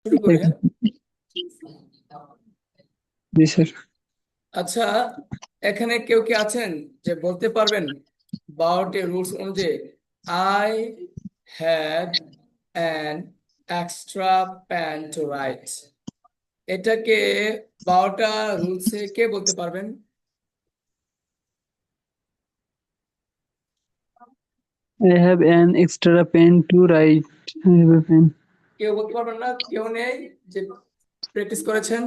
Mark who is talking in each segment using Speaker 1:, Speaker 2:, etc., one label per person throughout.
Speaker 1: শুরু করি, হ্যাঁ।
Speaker 2: জি স্যার।
Speaker 1: আচ্ছা, এখানে কেউ কি আছেন যে বলতে পারবেন 12টি রুলস অনুযায়ী I had an extra pen to write, এটাকে 12টা রুলসে কে বলতে পারবেন?
Speaker 2: I have an extra pen to write. I have a pen.
Speaker 1: কেউ বলতে পারবেন না? কেউ নেই যে প্র্যাকটিস করেছেন?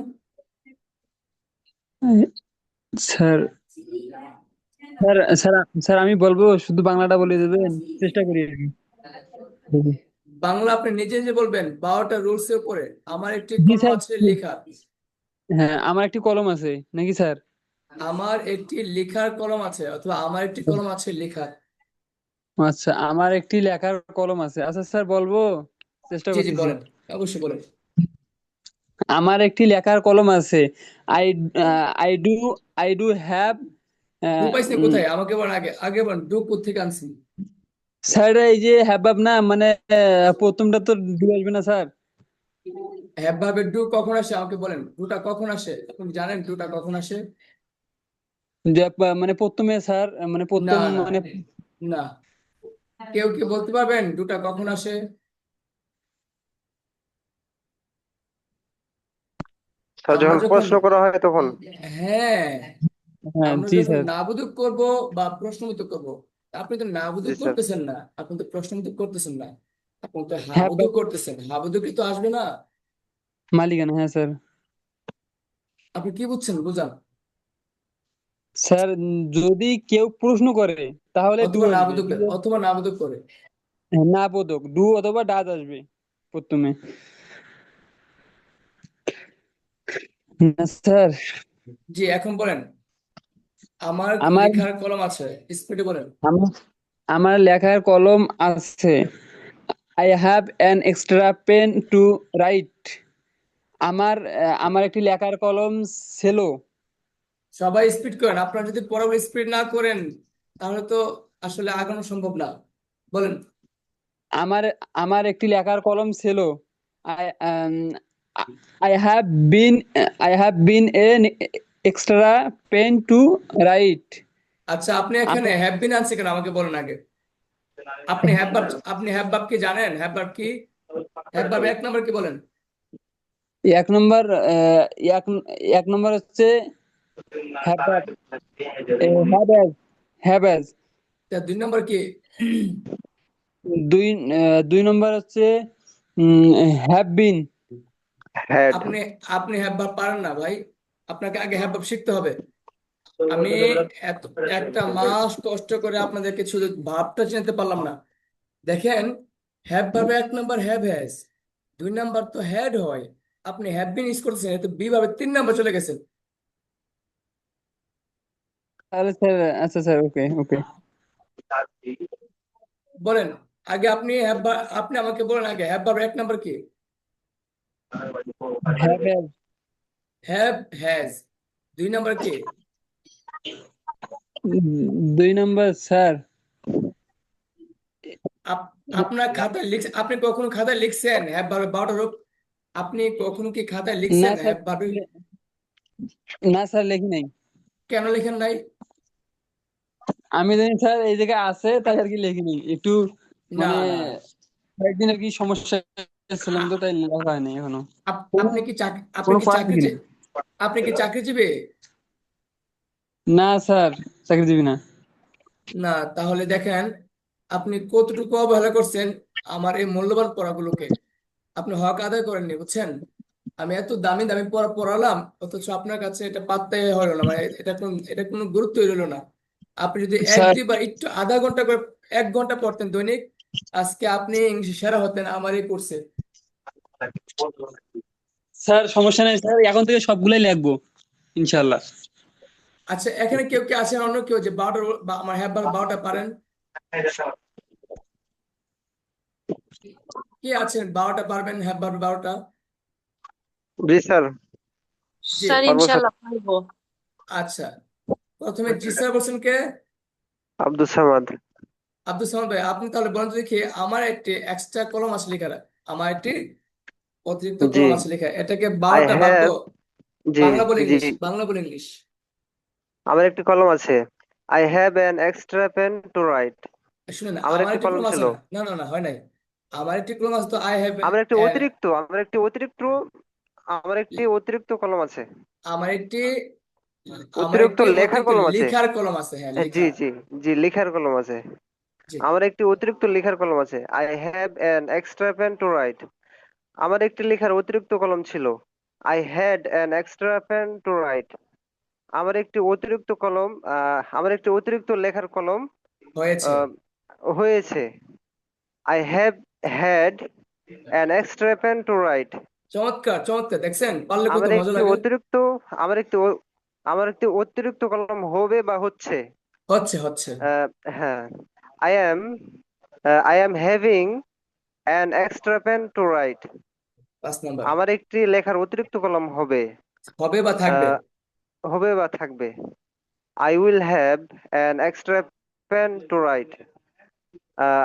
Speaker 2: I- sir sir sir sir আমি বলবো, শুধু বাংলাটা বলে দেবেন, চেষ্টা করি আর কি।
Speaker 1: বাংলা আপনি নিজে নিজে বলবেন 12টা রুলস এর উপরে। আমার একটি
Speaker 2: জি
Speaker 1: কলম
Speaker 2: স্যার।
Speaker 1: আছে লেখা।
Speaker 2: হ্যাঁ, আমার একটি কলম আছে নাকি স্যার?
Speaker 1: আমার একটি লেখার কলম আছে, অথবা আমার একটি কলম আছে লেখার।
Speaker 2: আচ্ছা, আমার একটি লেখার কলম আছে। আচ্ছা স্যার, বলবো, চেষ্টা
Speaker 1: জি জি,
Speaker 2: করতেছি।
Speaker 1: বলেন, অবশ্যই বলেন।
Speaker 2: আমার একটি লেখার কলম আছে। I I do I do have.
Speaker 1: Do পাইছেন কোথায়? আমাকে বলেন, আগে আগে বলেন ডু কোত্থেকে আনছি।
Speaker 2: স্যার, এই যে হ্যাভ না, মানে প্রথমটা তো ডু আসবে না স্যার।
Speaker 1: হ্যাভ ভাবে ডু কখন আসে আমাকে বলেন, ডুটা কখন আসে? আপনি জানেন ডুটা কখন আসে?
Speaker 2: মানে প্রথমে স্যার, মানে
Speaker 1: না
Speaker 2: প্রথম
Speaker 1: না
Speaker 2: মানে
Speaker 1: না, কেউ কি বলতে পারবেন ডুটা কখন আসে?
Speaker 3: স্যার
Speaker 1: আমরা
Speaker 3: যখন
Speaker 1: যখন,
Speaker 3: প্রশ্ন করা হয় তখন।
Speaker 1: হ্যাঁ,
Speaker 2: হ্যাঁ
Speaker 1: আমরা
Speaker 2: জি
Speaker 1: যখন
Speaker 2: স্যার।
Speaker 1: নাবুদুক করব বা প্রশ্নবোধক করব, আপনি তো
Speaker 3: জি
Speaker 1: নাবুদুক
Speaker 3: স্যার।
Speaker 1: করতেছেন না, আপনি তো প্রশ্নবোধক করতেছেন না, আপনি তো
Speaker 2: হ্যাঁ
Speaker 1: হাবুদুক করতেছেন, হাবুদুকি তো আসবে না।
Speaker 2: মালিকানা, হ্যাঁ স্যার।
Speaker 1: আপনি কি বুঝছেন বুঝান।
Speaker 2: স্যার, যদি কেউ প্রশ্ন করে তাহলে ডু
Speaker 1: অথবা
Speaker 2: আসবে,
Speaker 1: নাবুদুক, অথবা নাবুদুক করে।
Speaker 2: না বোধক ডু অথবা ডাজ আসবে প্রথমে। না স্যার।
Speaker 1: জি, এখন বলেন। আমার
Speaker 2: আমার
Speaker 1: লেখার কলম আছে, স্পিডে বলেন।
Speaker 2: আমার আমার লেখার কলম আছে। I have an extra pen to write. আমার একটি লেখার কলম ছিল।
Speaker 1: সবাই স্পিড করেন, আপনারা যদি পড়াবো স্পিড না করেন তাহলে তো আসলে আগানো সম্ভব না। বলেন।
Speaker 2: আমার আমার একটি লেখার কলম ছিল। I I have been I have been an extra pen to write.
Speaker 1: আচ্ছা, আপনি এখানে
Speaker 2: আমার
Speaker 1: হ্যাভ বিন আনছে কেন আমাকে বলেন আগে। আপনি হ্যাভ ভার্ব, আপনি হ্যাভ ভার্ব কি জানেন? হ্যাভ ভার্ব কি? হ্যাভ ভার্ব এক নাম্বার কি বলেন?
Speaker 2: এক নম্বর, এক এক নম্বর হচ্ছে হ্যাভ হ্যাভ হ্যাজ।
Speaker 1: তা দুই নাম্বার কি?
Speaker 2: দুই দুই নম্বর হচ্ছে হ্যাভ বিন।
Speaker 3: হ্যাড।
Speaker 1: আপনি আপনি হ্যাভ ভার্ব পারেন না ভাই, আপনাকে আগে হ্যাভ ভার্ব শিখতে হবে। আমি এত একটা মাস কষ্ট করে আপনাদেরকে শুধু ভাবটা চিনতে পারলাম না। দেখেন, হ্যাভ ভার্বে এক নাম্বার হ্যাভ হ্যাজ, দুই নাম্বার তো হ্যাড হয়। আপনি হ্যাভ বিন ইউজ করতেছেন, এতে বি ভাবে 3 নাম্বার চলে গেছেন।
Speaker 2: তাহলে স্যার, আচ্ছা স্যার, ওকে ওকে।
Speaker 1: বলেন আগে আপনি আপনি আমাকে বলেন আগে হ্যাভ ভার্ব এক নাম্বার কি?
Speaker 2: Have has.
Speaker 1: Have has. দুই নাম্বার কি?
Speaker 2: দুই নম্বর স্যার।
Speaker 1: আপ- আপনার খাতায় লিখ, আপনি কখনো খাতায় লিখছেন হ্যাভ ভার্বে 12টা রূপ? আপনি কখনো কি খাতায়
Speaker 2: না
Speaker 1: লিখছেন
Speaker 2: স্যার,
Speaker 1: হ্যাভ ভার্বে?
Speaker 2: না স্যার লেখি নাই।
Speaker 1: কেন লেখেন নাই?
Speaker 2: আমি জানি স্যার এই জায়গায় আছে, তাই আর কি লেখি নাই একটু,
Speaker 1: না
Speaker 2: মানে
Speaker 1: না,
Speaker 2: কয়েকদিন আর কি সমস্যা ছিলাম, তো
Speaker 1: আ-
Speaker 2: তাই লেখা হয় নাই এখনো।
Speaker 1: আপনি কি আপনি
Speaker 2: কোনো
Speaker 1: কি
Speaker 2: পয়েন্ট লিখি নাই।
Speaker 1: আপনি কি চাকরিজীবী?
Speaker 2: না স্যার, চাকরিজীবী না।
Speaker 1: না, তাহলে দেখেন আপনি কতটুকু অবহেলা করছেন আমার এই মূল্যবান পড়াগুলোকে। আপনি হক আদায় করেননি, বুঝছেন। আমি এত দামি দামি পড়া পড়ালাম, অথচ আপনার কাছে এটা পাত্তাই হলো না, মানে এটা কোনো গুরুত্বই রইলো না। আপনি যদি এক
Speaker 2: স্যার,
Speaker 1: দুইবার একটু আধা ঘন্টা করে 1 ঘন্টা পড়তেন দৈনিক, আজকে আপনি ইংলিশে সেরা হতেন আমার এই কোর্সে।
Speaker 2: স্যার সমস্যা নেই স্যার, এখন থেকে সবগুলাই লিখবো ইনশাল্লাহ।
Speaker 1: আচ্ছা, এখানে কেউ কি আছেন অন্য কেউ যে 12টা বা আমার হ্যাঁ 12টা পারেন? কে আছেন 12টা পারবেন, হ্যাঁ 12টা?
Speaker 3: জি স্যার।
Speaker 1: জি।
Speaker 4: স্যার
Speaker 3: পারবো স্যার।
Speaker 4: ইনশাল্লাহ পারবো।
Speaker 1: আচ্ছা, প্রথমে জি স্যার বলছেন কে?
Speaker 3: আব্দুল সামাদ।
Speaker 1: আব্দুল সালাম ভাই, আপনি তাহলে বলেন তো দেখি, আমার একটি এক্সট্রা কলম আছে লেখার, আমার একটি অতিরিক্ত
Speaker 3: জি
Speaker 1: কলম আছে লেখা, এটাকে
Speaker 3: আই
Speaker 1: 12টা বাক্য।
Speaker 3: হ্যাভ জি
Speaker 1: বাংলা বলে
Speaker 3: জি
Speaker 1: ইংলিশ, বাংলা বলে ইংলিশ।
Speaker 3: আমার একটি কলম আছে। I have an extra pen to write.
Speaker 1: শুনেন,
Speaker 3: আমার
Speaker 1: আমার
Speaker 3: একটি
Speaker 1: একটি
Speaker 3: কলম
Speaker 1: কলম আছে
Speaker 3: ছিল।
Speaker 1: না, না না না, হয় নাই। আমার একটি কলম আছে তো আই হ্যাভ।
Speaker 3: আমার একটি অতিরিক্ত কলম আছে।
Speaker 1: আমার একটি আমার
Speaker 3: অতিরিক্ত
Speaker 1: একটি
Speaker 3: লেখার
Speaker 1: অতিরিক্ত
Speaker 3: কলম আছে।
Speaker 1: লেখার কলম আছে, হ্যাঁ
Speaker 3: হ্যাঁ, জি
Speaker 1: লেখা।
Speaker 3: জি জি লেখার কলম আছে।
Speaker 1: জি।
Speaker 3: আমার একটি অতিরিক্ত লেখার কলম আছে। I have an extra pen to write. আমার একটি লেখার অতিরিক্ত কলম ছিল। I had an extra pen to write. আমার একটি অতিরিক্ত লেখার কলম
Speaker 1: হয়েছে।
Speaker 3: আহ, হয়েছে। I have had an extra pen to write.
Speaker 1: চমৎকার চমৎকার, দেখছেন পারলে কত
Speaker 3: আমার
Speaker 1: মজা
Speaker 3: একটি
Speaker 1: লাগে।
Speaker 3: অতিরিক্ত আমার একটি অ- আমার একটি অতিরিক্ত কলম হবে বা হচ্ছে।
Speaker 1: হচ্ছে হচ্ছে।
Speaker 3: আহ, হ্যাঁ, I am I am having an extra pen to write.
Speaker 1: 5 number.
Speaker 3: আমার একটি লেখার অতিরিক্ত কলম হবে।
Speaker 1: হবে বা থাকবে।
Speaker 3: আহ, হবে বা থাকবে। I will have an extra pen to write.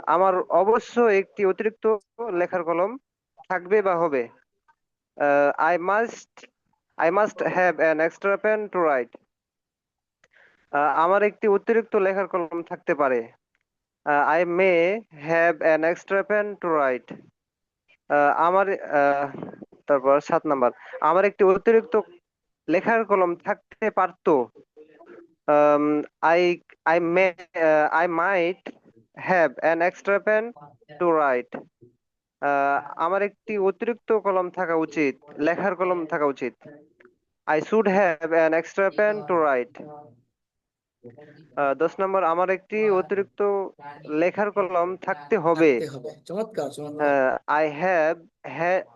Speaker 3: আমার অবশ্য একটি অতিরিক্ত লেখার কলম থাকবে বা হবে। I must have an extra pen to write. আমার একটি অতিরিক্ত লেখার কলম থাকতে পারে। I may have an extra pen to write. আমার আহ, তারপর 7 নাম্বার, আমার একটি অতিরিক্ত লেখার কলম থাকতে পারতো। I I may I might have an extra pen to write. আমার একটি অতিরিক্ত কলম থাকা উচিত, লেখার কলম থাকা উচিত। I should have an extra pen to write. 10 number, আমার একটি অতিরিক্ত লেখার কলম থাকতে হবে।
Speaker 1: থাকতে হবে, চমৎকার চমৎকার।
Speaker 3: I have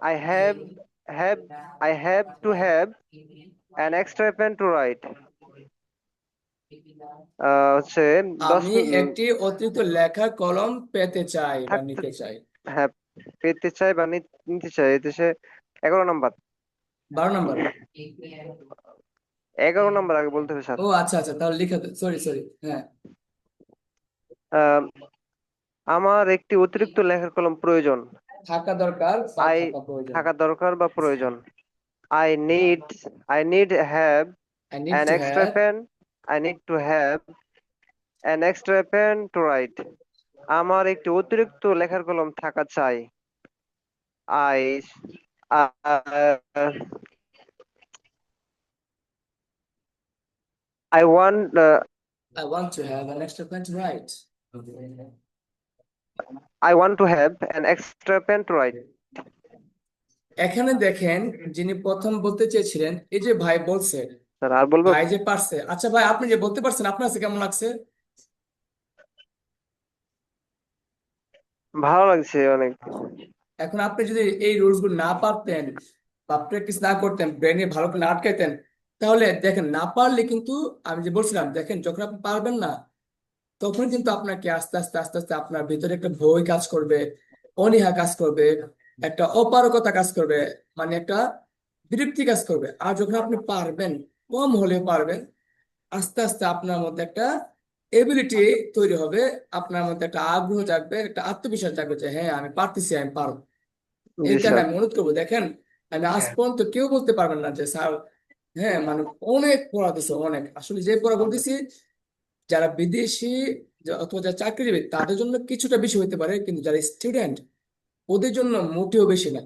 Speaker 3: I have have I have to have an extra pen to write. হচ্ছে দশ
Speaker 1: আমি একটি অতিরিক্ত লেখার কলম পেতে চাই বা
Speaker 3: থাকতে
Speaker 1: নিতে চাই।
Speaker 3: হ্যাঁ, পেতে চাই বা নিতে চাই। এদেশে 11 নম্বর।
Speaker 1: 12 নাম্বার।
Speaker 3: 11 নম্বর আগে বলতে হবে স্যার।
Speaker 1: ও আচ্ছা আচ্ছা, তাহলে লিখে, সরি সরি, হ্যাঁ।
Speaker 3: আহ, আমার একটি অতিরিক্ত লেখার কলম প্রয়োজন।
Speaker 1: থাকা দরকার বা
Speaker 3: আই
Speaker 1: থাকা প্রয়োজন।
Speaker 3: থাকা দরকার বা প্রয়োজন। I need I need have
Speaker 1: I need
Speaker 3: an
Speaker 1: to
Speaker 3: extra
Speaker 1: have.
Speaker 3: Pen I need to have an extra pen to write. আমার একটি অতিরিক্ত লেখার কলম থাকা চাই। I I want
Speaker 1: I want to have an extra pen to write.
Speaker 3: I want to have an extra pen to write.
Speaker 1: এখানে দেখেন, যিনি প্রথম বলতে চেয়েছিলেন, এই যে ভাই বলছে,
Speaker 3: স্যার আর বলবো?
Speaker 1: ভাই যে পারছে, আচ্ছা ভাই আপনি যে বলতে পারছেন, আপনার কাছে কেমন লাগছে?
Speaker 3: ভালো লাগছে অনেক।
Speaker 1: এখন আপনি যদি এই রুলস গুলো না পারতেন বা প্র্যাকটিস না করতেন, ব্রেনে ভালো করে না আটকাইতেন, তাহলে দেখেন না পারলে কিন্তু, আমি যে বলছিলাম, দেখেন যখন আপনি পারবেন না, তখন কিন্তু আপনাকে আস্তে আস্তে আস্তে আস্তে আপনার ভিতরে একটা ভয় কাজ করবে, অনীহা কাজ করবে, একটা অপারগতা কাজ করবে, মানে একটা বিরক্তি কাজ করবে। আর যখন আপনি পারবেন, কম হলেও পারবেন, আস্তে আস্তে আপনার মধ্যে একটা এবিলিটি তৈরি হবে, আপনার মধ্যে একটা আগ্রহ জাগবে, একটা আত্মবিশ্বাস জাগবে যে হ্যাঁ আমি পারতেছি, আমি পারবো। এই
Speaker 3: জি
Speaker 1: কারণে
Speaker 3: স্যার।
Speaker 1: আমি অনুরোধ করবো, দেখেন আমি আজ পর্যন্ত কেউ বলতে পারবেন না যে স্যার, হ্যাঁ মানে অনেক পড়া দিছে, অনেক, আসলে যে পড়া বলতেছি, যারা বিদেশি অথবা যারা চাকরিজীবী তাদের জন্য কিছুটা বেশি হতে পারে, কিন্তু যারা স্টুডেন্ট ওদের জন্য মোটেও বেশি না।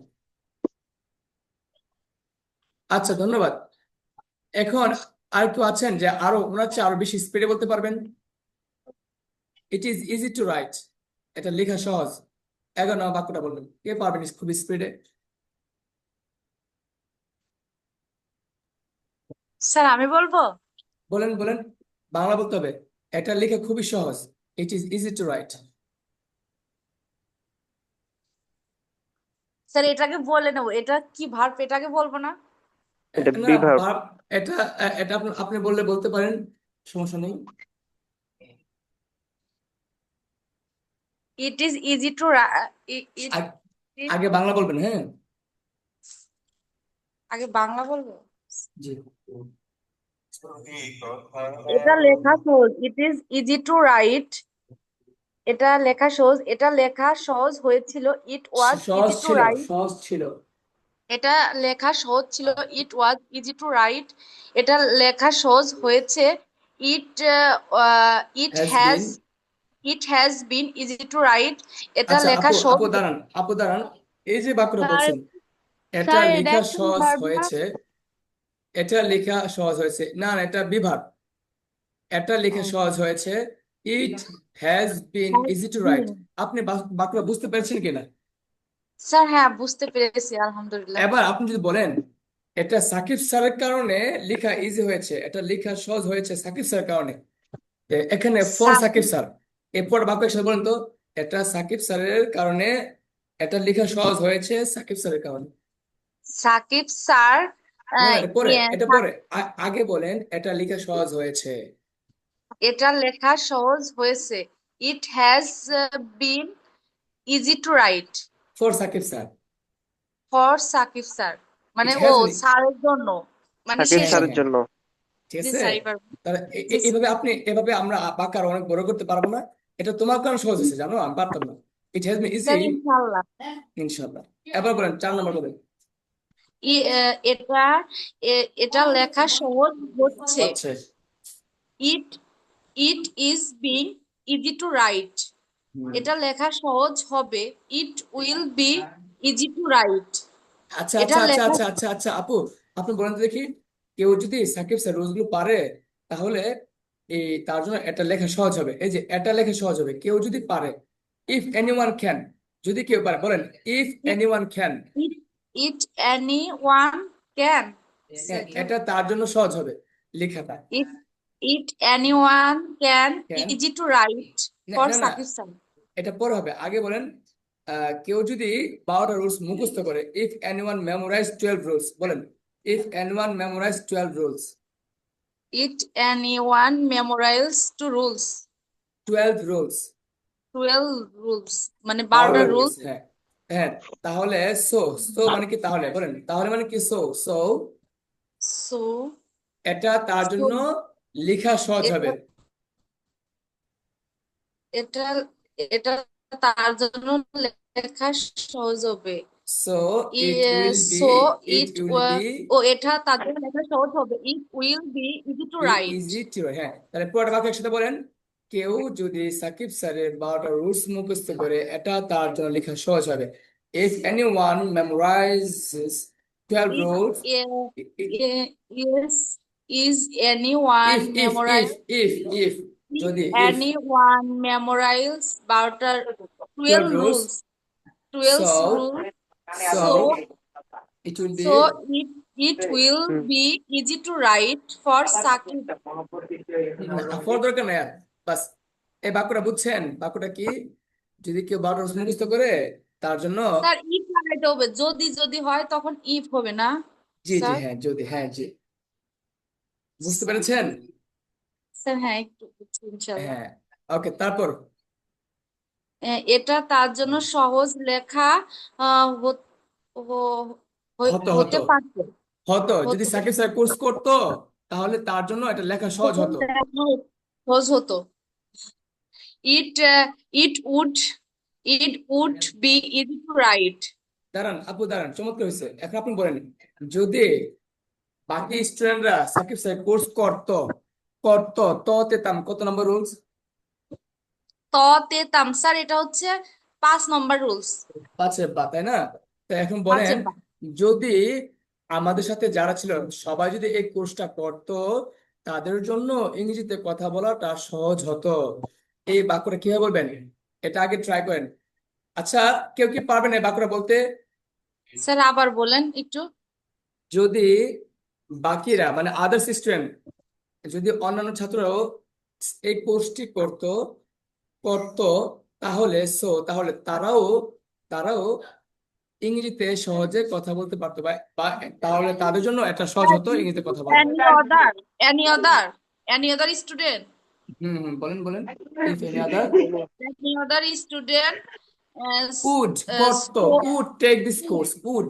Speaker 1: আচ্ছা, ধন্যবাদ। এখন আর কেউ আছেন যে আরো ওনার চেয়ে আরো বেশি স্পিডে বলতে পারবেন? It is easy to write, এটা লেখা সহজ। 11 নম্বর বাক্যটা বলবেন, কে পারবেন খুব স্পিডে?
Speaker 4: স্যার আমি বলবো।
Speaker 1: বলেন বলেন, বাংলা বলতে হবে। এটা লেখা খুবই সহজ। It is easy to right.
Speaker 4: Sir এটাকে বলে নেবো, এটা কি ভার্ব, এটাকে বলবো না?
Speaker 3: এটা
Speaker 1: না,
Speaker 3: বিভাগ।
Speaker 1: এটা এটা আপনি বললে বলতে পারেন, সমস্যা নেই।
Speaker 4: ইট ইজ ইজি টু ইট
Speaker 1: আগ- আগে বাংলা বলবেন, হ্যাঁ।
Speaker 4: আগে বাংলা বলবো।
Speaker 1: জি।
Speaker 4: এটা লেখা সহজ, it is easy to write. এটা লেখা সহজ হয়েছিল, ইট ওয়াজ
Speaker 1: সহজ
Speaker 4: ইজি টু
Speaker 1: ছিল,
Speaker 4: রাইট।
Speaker 1: সহজ ছিল।
Speaker 4: এটা লেখা সহজ ছিল, it was easy to write. এটা লেখা সহজ হয়েছে, it it
Speaker 1: has
Speaker 4: has
Speaker 1: been.
Speaker 4: It has been easy to write. এটা
Speaker 1: আচ্ছা
Speaker 4: লেখা
Speaker 1: আপু,
Speaker 4: সহজ।
Speaker 1: আপু দাঁড়ান, আপু দাঁড়ান। এই যে বাক্যটা
Speaker 5: স্যার
Speaker 1: বলছেন, এটা
Speaker 5: স্যার এটা
Speaker 1: লেখা
Speaker 5: একটা
Speaker 1: সহজ
Speaker 5: ভার্ব না?
Speaker 1: হয়েছে, এটা লেখা সহজ হয়েছে না, না, এটা বিভাগ। এটা লেখা সহজ হয়েছে, it has been
Speaker 4: has
Speaker 1: easy to write.
Speaker 4: Been.
Speaker 1: আপনি বাক্যটা বুঝতে পেরেছেন কিনা?
Speaker 4: স্যার হ্যাঁ, বুঝতে পেরেছি আলহামদুলিল্লাহ।
Speaker 1: এবার আপনি যদি বলেন এটা সাকিব স্যারের কারণে লেখা ইজি হয়েছে, এটা লেখা সহজ হয়েছে সাকিব স্যারের কারণে, এখানে ফর সাকিব
Speaker 4: সাকিব
Speaker 1: স্যার, এরপর বাক্য একসাথে বলেন তো, এটা সাকিব স্যারের কারণে, এটা লেখা সহজ হয়েছে সাকিব স্যারের কারণে।
Speaker 4: সাকিব স্যার।
Speaker 1: না, না,
Speaker 4: আহ,
Speaker 1: এটা পরে,
Speaker 4: ইয়ে,
Speaker 1: এটা পরে, আগে বলেন এটা লেখা সহজ হয়েছে
Speaker 4: এটা লেখা সহজ হয়েছে, it has been easy to write
Speaker 1: for Sakib sir.
Speaker 4: For Sakib sir.
Speaker 1: It
Speaker 4: মানে ও
Speaker 1: হ্যাজ বিন।
Speaker 4: স্যারের জন্য, মানে
Speaker 3: সাকিব
Speaker 4: সে
Speaker 1: হ্যাঁ, হ্যাঁ,
Speaker 3: স্যারের
Speaker 1: হ্যাঁ,
Speaker 3: জন্য।
Speaker 1: ঠিক
Speaker 4: জি
Speaker 1: আছে।
Speaker 4: স্যার এবার।
Speaker 1: তাহলে
Speaker 4: জি
Speaker 1: এভাবে আপনি, এভাবে আমরা বাক্য আরো অনেক বড় করতে পারবো না। এটা তোমার কারণে সহজ হয়েছে, জানো আমি পারতাম না। ইট হ্যাজ বিন ইজি,
Speaker 4: স্যার ইনশাল্লাহ।
Speaker 1: ইনশাল্লাহ। এবার বলেন 4 নম্বর বলেন।
Speaker 4: এটা এটা লেখা সহজ হচ্ছে,
Speaker 1: হচ্ছে।
Speaker 4: It it is being easy to write.
Speaker 1: হুম।
Speaker 4: এটা লেখা সহজ হবে, it will be easy to write.
Speaker 1: আচ্ছা,
Speaker 4: এটা
Speaker 1: আচ্ছা, আচ্ছা,
Speaker 4: লেখা
Speaker 1: আচ্ছা, আচ্ছা, আচ্ছা, আপু, আপনি বলেন তো দেখি, কেউ যদি সাকিব স্যার রুলস গুলো পারে, তাহলে তার জন্য এটা লেখা সহজ হবে। এই যে এটা লেখা সহজ হবে, কেউ যদি পারে, ইফ এনিওয়ান ক্যান, যদি কেউ পারে, বলেন if anyone can.
Speaker 4: It it any one can.
Speaker 1: এটা তার জন্য সহজ হবে লেখাটা।
Speaker 4: It it any one can
Speaker 1: can,
Speaker 4: easy to write
Speaker 1: না,
Speaker 4: ফর
Speaker 1: না, না,
Speaker 4: সাকিব স্যার।
Speaker 1: এটা পরে হবে, আগে বলেন কেউ যদি 12টা রুলস মুখস্থ করে, ইফ এনিওয়ান মেমোরাইজ 12 রুলস, বলেন if anyone memorize 12 rules.
Speaker 4: It any one memorize two rules
Speaker 1: 12 rules,
Speaker 4: 12 rules, মানে 12টা
Speaker 1: 12টা
Speaker 4: রুলস।
Speaker 1: রুলস, হ্যাঁ, হ্যাঁ। তাহলে সো, সো মানে কি, তাহলে বলেন, তাহলে মানে কি, সো, সো
Speaker 4: সো
Speaker 1: এটা তার জন্য লেখা সহজ
Speaker 4: এটা
Speaker 1: হবে।
Speaker 4: এটা এটা তার জন্য লেখা সহজ হবে।
Speaker 1: So it will be,
Speaker 4: so
Speaker 1: it
Speaker 4: it
Speaker 1: will be
Speaker 4: ও এটা তার জন্য লেখা সহজ হবে, it will be easy to write.
Speaker 1: Easy to, হ্যাঁ। তাহলে পুরোটা বাক্য একসাথে বলেন, কেউ যদি সাকিব স্যারের 12টা রুলস মুখস্থ করে, এটা তার জন্য লেখা সহজ হবে। If anyone memorizes 12 rules,
Speaker 4: is is anyone
Speaker 1: if, if, if,
Speaker 4: memorize
Speaker 1: if, if, যদি, ইফ
Speaker 4: এনি ওয়ান মেমোরাইজ 12টা
Speaker 1: 12
Speaker 4: 12
Speaker 1: rules,
Speaker 4: rules 12
Speaker 1: so,
Speaker 4: rules. So
Speaker 1: so it will
Speaker 4: so
Speaker 1: be,
Speaker 4: it it will
Speaker 3: hmm.
Speaker 4: Be easy to write for Sakib.
Speaker 1: For দরকার নাই আর, বাস। এই বাক্যটা বুঝছেন, বাক্যটা কি, যদি কেউ 12টা রুলস মুখস্থ করে, তার জন্য,
Speaker 4: স্যার ইফ লাগাইতে হবে, যদি যদি হয় তখন ইফ হবে না
Speaker 1: জি, জি,
Speaker 4: স্যার?
Speaker 1: হ্যাঁ, যদি, হ্যাঁ, জি, বুঝতে পেরেছেন?
Speaker 4: স্যার হ্যাঁ, একটু বুঝছি ইনশাল্লাহ।
Speaker 1: হ্যাঁ, ওকে, তারপর
Speaker 4: এটা তার জন্য সহজ লেখা
Speaker 1: হতো,
Speaker 4: হতে
Speaker 1: হতো,
Speaker 4: পারত।
Speaker 1: হতো যদি
Speaker 4: হতো
Speaker 1: সাকিব স্যার কোর্স করতো, তাহলে তার জন্য এটা লেখা সহজ হতো।
Speaker 4: সহজ হতো। It it would it would be easy to write.
Speaker 1: দাঁড়ান আপু, দাঁড়ান, চমৎকার হয়েছে। এখন আপনি বলেন, যদি বাকি স্টুডেন্টরা সাকিব স্যার কোর্স করতো, করতো, তে তাম কত নম্বর রুলস?
Speaker 4: তে তাম স্যার, এটা হচ্ছে 5 নম্বর রুলস।
Speaker 1: 5-এর বা, তাই না? তো এখন বলেন,
Speaker 4: 5-এর বা।
Speaker 1: যদি আমাদের সাথে যারা ছিল সবাই যদি এই কোর্সটা করতো, তাদের জন্য ইংরেজিতে কথা বলাটা সহজ হতো। এই বাক্যটা কিভাবে বলবেন, এটা আগে ট্রাই করেন। আচ্ছা, কেউ কি পারবেন এই বাক্যটা বলতে?
Speaker 4: স্যার আবার বলেন একটু।
Speaker 1: যদি বাকিরা মানে আদার্স স্টুডেন্ট, যদি অন্যান্য ছাত্ররাও এই কোর্সটি করতো, করতো, তাহলে তাহলে তারাও ইংরেজিতে সহজে কথা বলতে পারতো, বা তাহলে তাদের জন্য এটা সহজ হতো ইংরেজিতে কথা বলা।
Speaker 4: Any other any other any other student
Speaker 1: হুম, হুম, বলেন, বলেন। If any other
Speaker 4: any other student
Speaker 1: would, করতো, would take this course, would,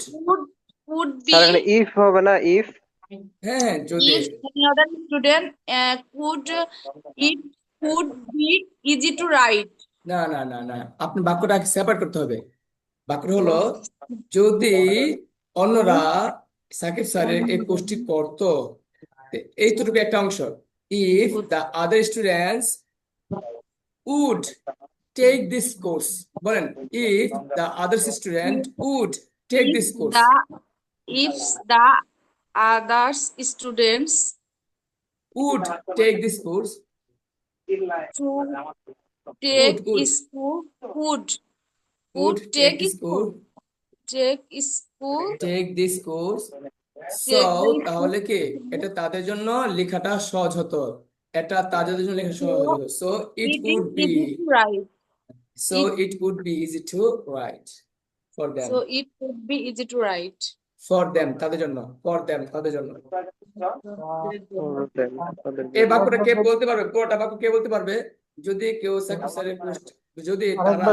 Speaker 4: would
Speaker 3: sir
Speaker 4: be
Speaker 3: এখানে ইফ হবে না, ইফ?
Speaker 1: হ্যাঁ, হ্যাঁ, যদি,
Speaker 4: if any other student could it would be easy to write.
Speaker 1: না, না, না, না, আপনি বাক্যটা সেপারেট করতে হবে। বাক্য হলো, যদি অন্যরা সাকিব স্যারের এই কোর্সটি করতো, এইটুকু একটা অংশ। If the other students would take this course, বলেন if the others student would take
Speaker 4: if
Speaker 1: this course.
Speaker 4: the if the others students
Speaker 1: would take this course.
Speaker 4: to
Speaker 1: would
Speaker 4: take
Speaker 1: would
Speaker 4: school would
Speaker 1: would
Speaker 4: would
Speaker 1: take
Speaker 4: take
Speaker 1: this
Speaker 4: school
Speaker 1: course,
Speaker 4: take school
Speaker 1: take this course. So
Speaker 4: take the
Speaker 1: তাহলে কি
Speaker 4: school.
Speaker 1: এটা তাদের জন্য লেখাটা সহজ হতো, এটা তাদের জন্য লেখা সহজ
Speaker 4: So
Speaker 1: হতো। So it
Speaker 4: it
Speaker 1: would
Speaker 4: is
Speaker 1: be,
Speaker 4: easy to write.
Speaker 1: so
Speaker 4: It
Speaker 1: it would be easy to write for them,
Speaker 4: so it would be easy to write.
Speaker 1: for them তাদের জন্য, for them তাদের জন্য।
Speaker 3: ওদের
Speaker 1: এই
Speaker 3: জন্য।
Speaker 1: বাক্যটা কে বলতে পারবে, পুরোটা বাক্য কে বলতে পারবে? যদি কেউ সাকিব স্যারের পোস্ট, যদি তারা,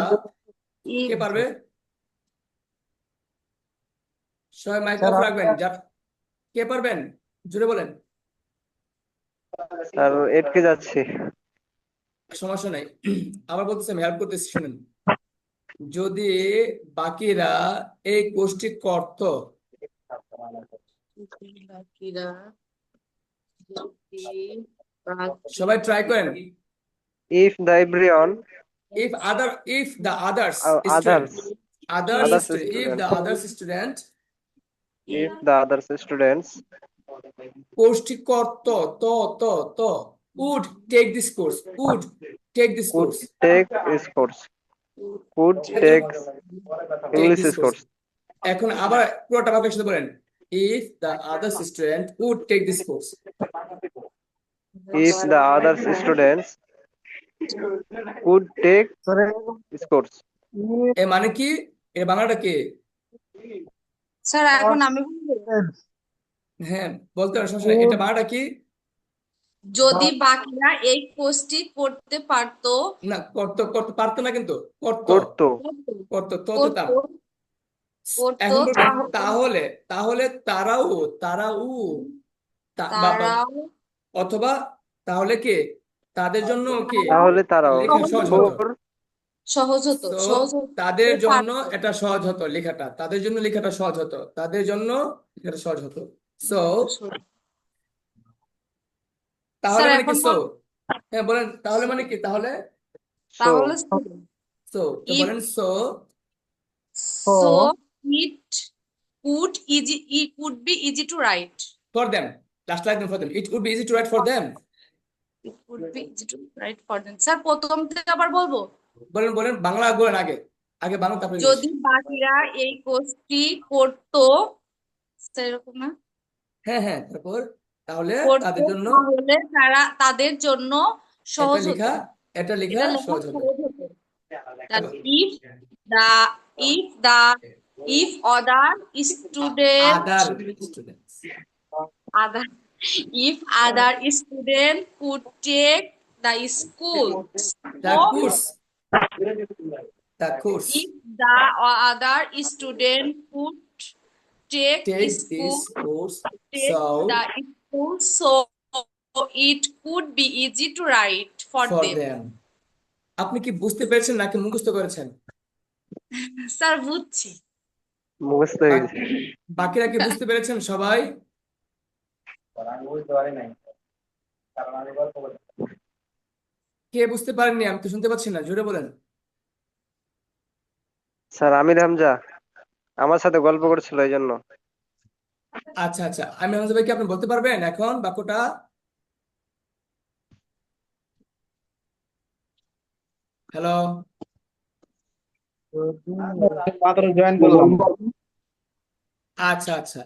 Speaker 1: কে
Speaker 4: If
Speaker 1: পারবে? সবাই মাইক অফ রাখবেন, যা কে পারবেন জোরে বলেন।
Speaker 3: আর এটকে যাচ্ছি।
Speaker 1: সমস্যা নাই, আবার বলতেছি, আমি হেল্প করতেছি, শুনেন। যদি বাকিরা এই কোর্সটি করত,
Speaker 4: বাকিরা যদি
Speaker 1: সবাই ট্রাই করেন।
Speaker 3: If the everyone
Speaker 1: if the others
Speaker 3: others
Speaker 1: student, if the
Speaker 3: students,
Speaker 1: others student
Speaker 3: if the others students
Speaker 1: কোর্সটি করত, তো তো তো would take this course, would take this
Speaker 3: could
Speaker 1: course,
Speaker 3: take this course, could take
Speaker 1: take
Speaker 3: English
Speaker 1: this course।
Speaker 3: course.
Speaker 1: এখন আবার পুরোটা বাক্য সাথে বলেন, if the others student would take this course।
Speaker 3: If the others students could take this course.
Speaker 1: এ মানে কি, এর বাংলাটা কি?
Speaker 4: স্যার এখন আমি বলবো,
Speaker 1: হ্যাঁ বলতে পারেন, সমস্যা নেই। এটা বাংলাটা কি?
Speaker 4: যদি বাকিরা এই কোর্সটি করতে পারতো
Speaker 1: না, করতে করতে পারতো না, কিন্তু করতো,
Speaker 3: করতো
Speaker 1: করতো তো তো তা।
Speaker 4: করতো
Speaker 1: এখন বলবেন
Speaker 4: তাহলে
Speaker 1: তাহলে, তাহলে তারাও, তারাও
Speaker 4: তারাও
Speaker 1: অথবা তাহলে কি তাদের জন্য কি
Speaker 3: তাহলে তারাও
Speaker 1: লেখা সহজ হতো।
Speaker 4: সহজ হতো
Speaker 1: তো
Speaker 4: সহজ হতো
Speaker 1: তাদের জন্য
Speaker 4: পারতো।
Speaker 1: এটা সহজ হতো লেখাটা, তাদের জন্য লেখাটা সহজ হতো, তাদের জন্য লেখাটা সহজ হতো। সো তাহলে
Speaker 4: স্যার
Speaker 1: মানে কি?
Speaker 4: এখন
Speaker 1: সো হ্যাঁ বলেন, তাহলে মানে কি? তাহলে
Speaker 3: so
Speaker 4: তাহলে
Speaker 1: সো
Speaker 4: If-
Speaker 1: বলেন, so
Speaker 4: so it would be easy to write.
Speaker 1: For them, last line for them, it would be easy to write for them.
Speaker 4: It would be easy to write for them. Sir প্রথম থেকে আবার বলবো,
Speaker 1: বলেন বলেন, বাংলা বলেন আগে, আগে বাংলা তারপরে ইংলিশ।
Speaker 4: যদি বাকিরা এই কোর্সটি করতো, স্যার এরকম না,
Speaker 1: হ্যাঁ হ্যাঁ, তারপর তাহলে
Speaker 4: করতো
Speaker 1: তাদের জন্য
Speaker 4: তাহলে তাদের জন্য
Speaker 1: এটা
Speaker 4: সহজ
Speaker 1: লেখা,
Speaker 4: হতো,
Speaker 1: এটা লেখা
Speaker 4: এটা লেখা
Speaker 1: সহজ হবে।
Speaker 4: সহজ হতো। That if other
Speaker 1: other
Speaker 4: students
Speaker 1: students,
Speaker 4: other if other student could take the school,
Speaker 1: the
Speaker 4: so
Speaker 1: course, the course
Speaker 4: if the other student could take
Speaker 1: take
Speaker 4: school,
Speaker 1: this course,
Speaker 4: take
Speaker 1: so
Speaker 4: the school, so it could be easy to write for
Speaker 1: for
Speaker 4: them.
Speaker 1: Them. আপনি কি বুঝতে পেরেছেন নাকি মুখস্থ করেছেন?
Speaker 4: Sir বুঝছি।
Speaker 3: মুখস্থ হয়ে গেছে।
Speaker 1: বাকিরা কি বুঝতে পেরেছেন সবাই? কে বুঝতে পারেননি? আমি তো শুনতে পাচ্ছি না, জোরে বলেন।
Speaker 3: স্যার আমির হামজা আমার সাথে গল্প করছিল এই জন্য।
Speaker 1: আচ্ছা আচ্ছা, আমি হামজা ভাই, কি আপনি বলতে পারবেন এখন বাক্যটা? হ্যালো,
Speaker 5: মাত্র জয়েন করলাম।
Speaker 1: আচ্ছা আচ্ছা,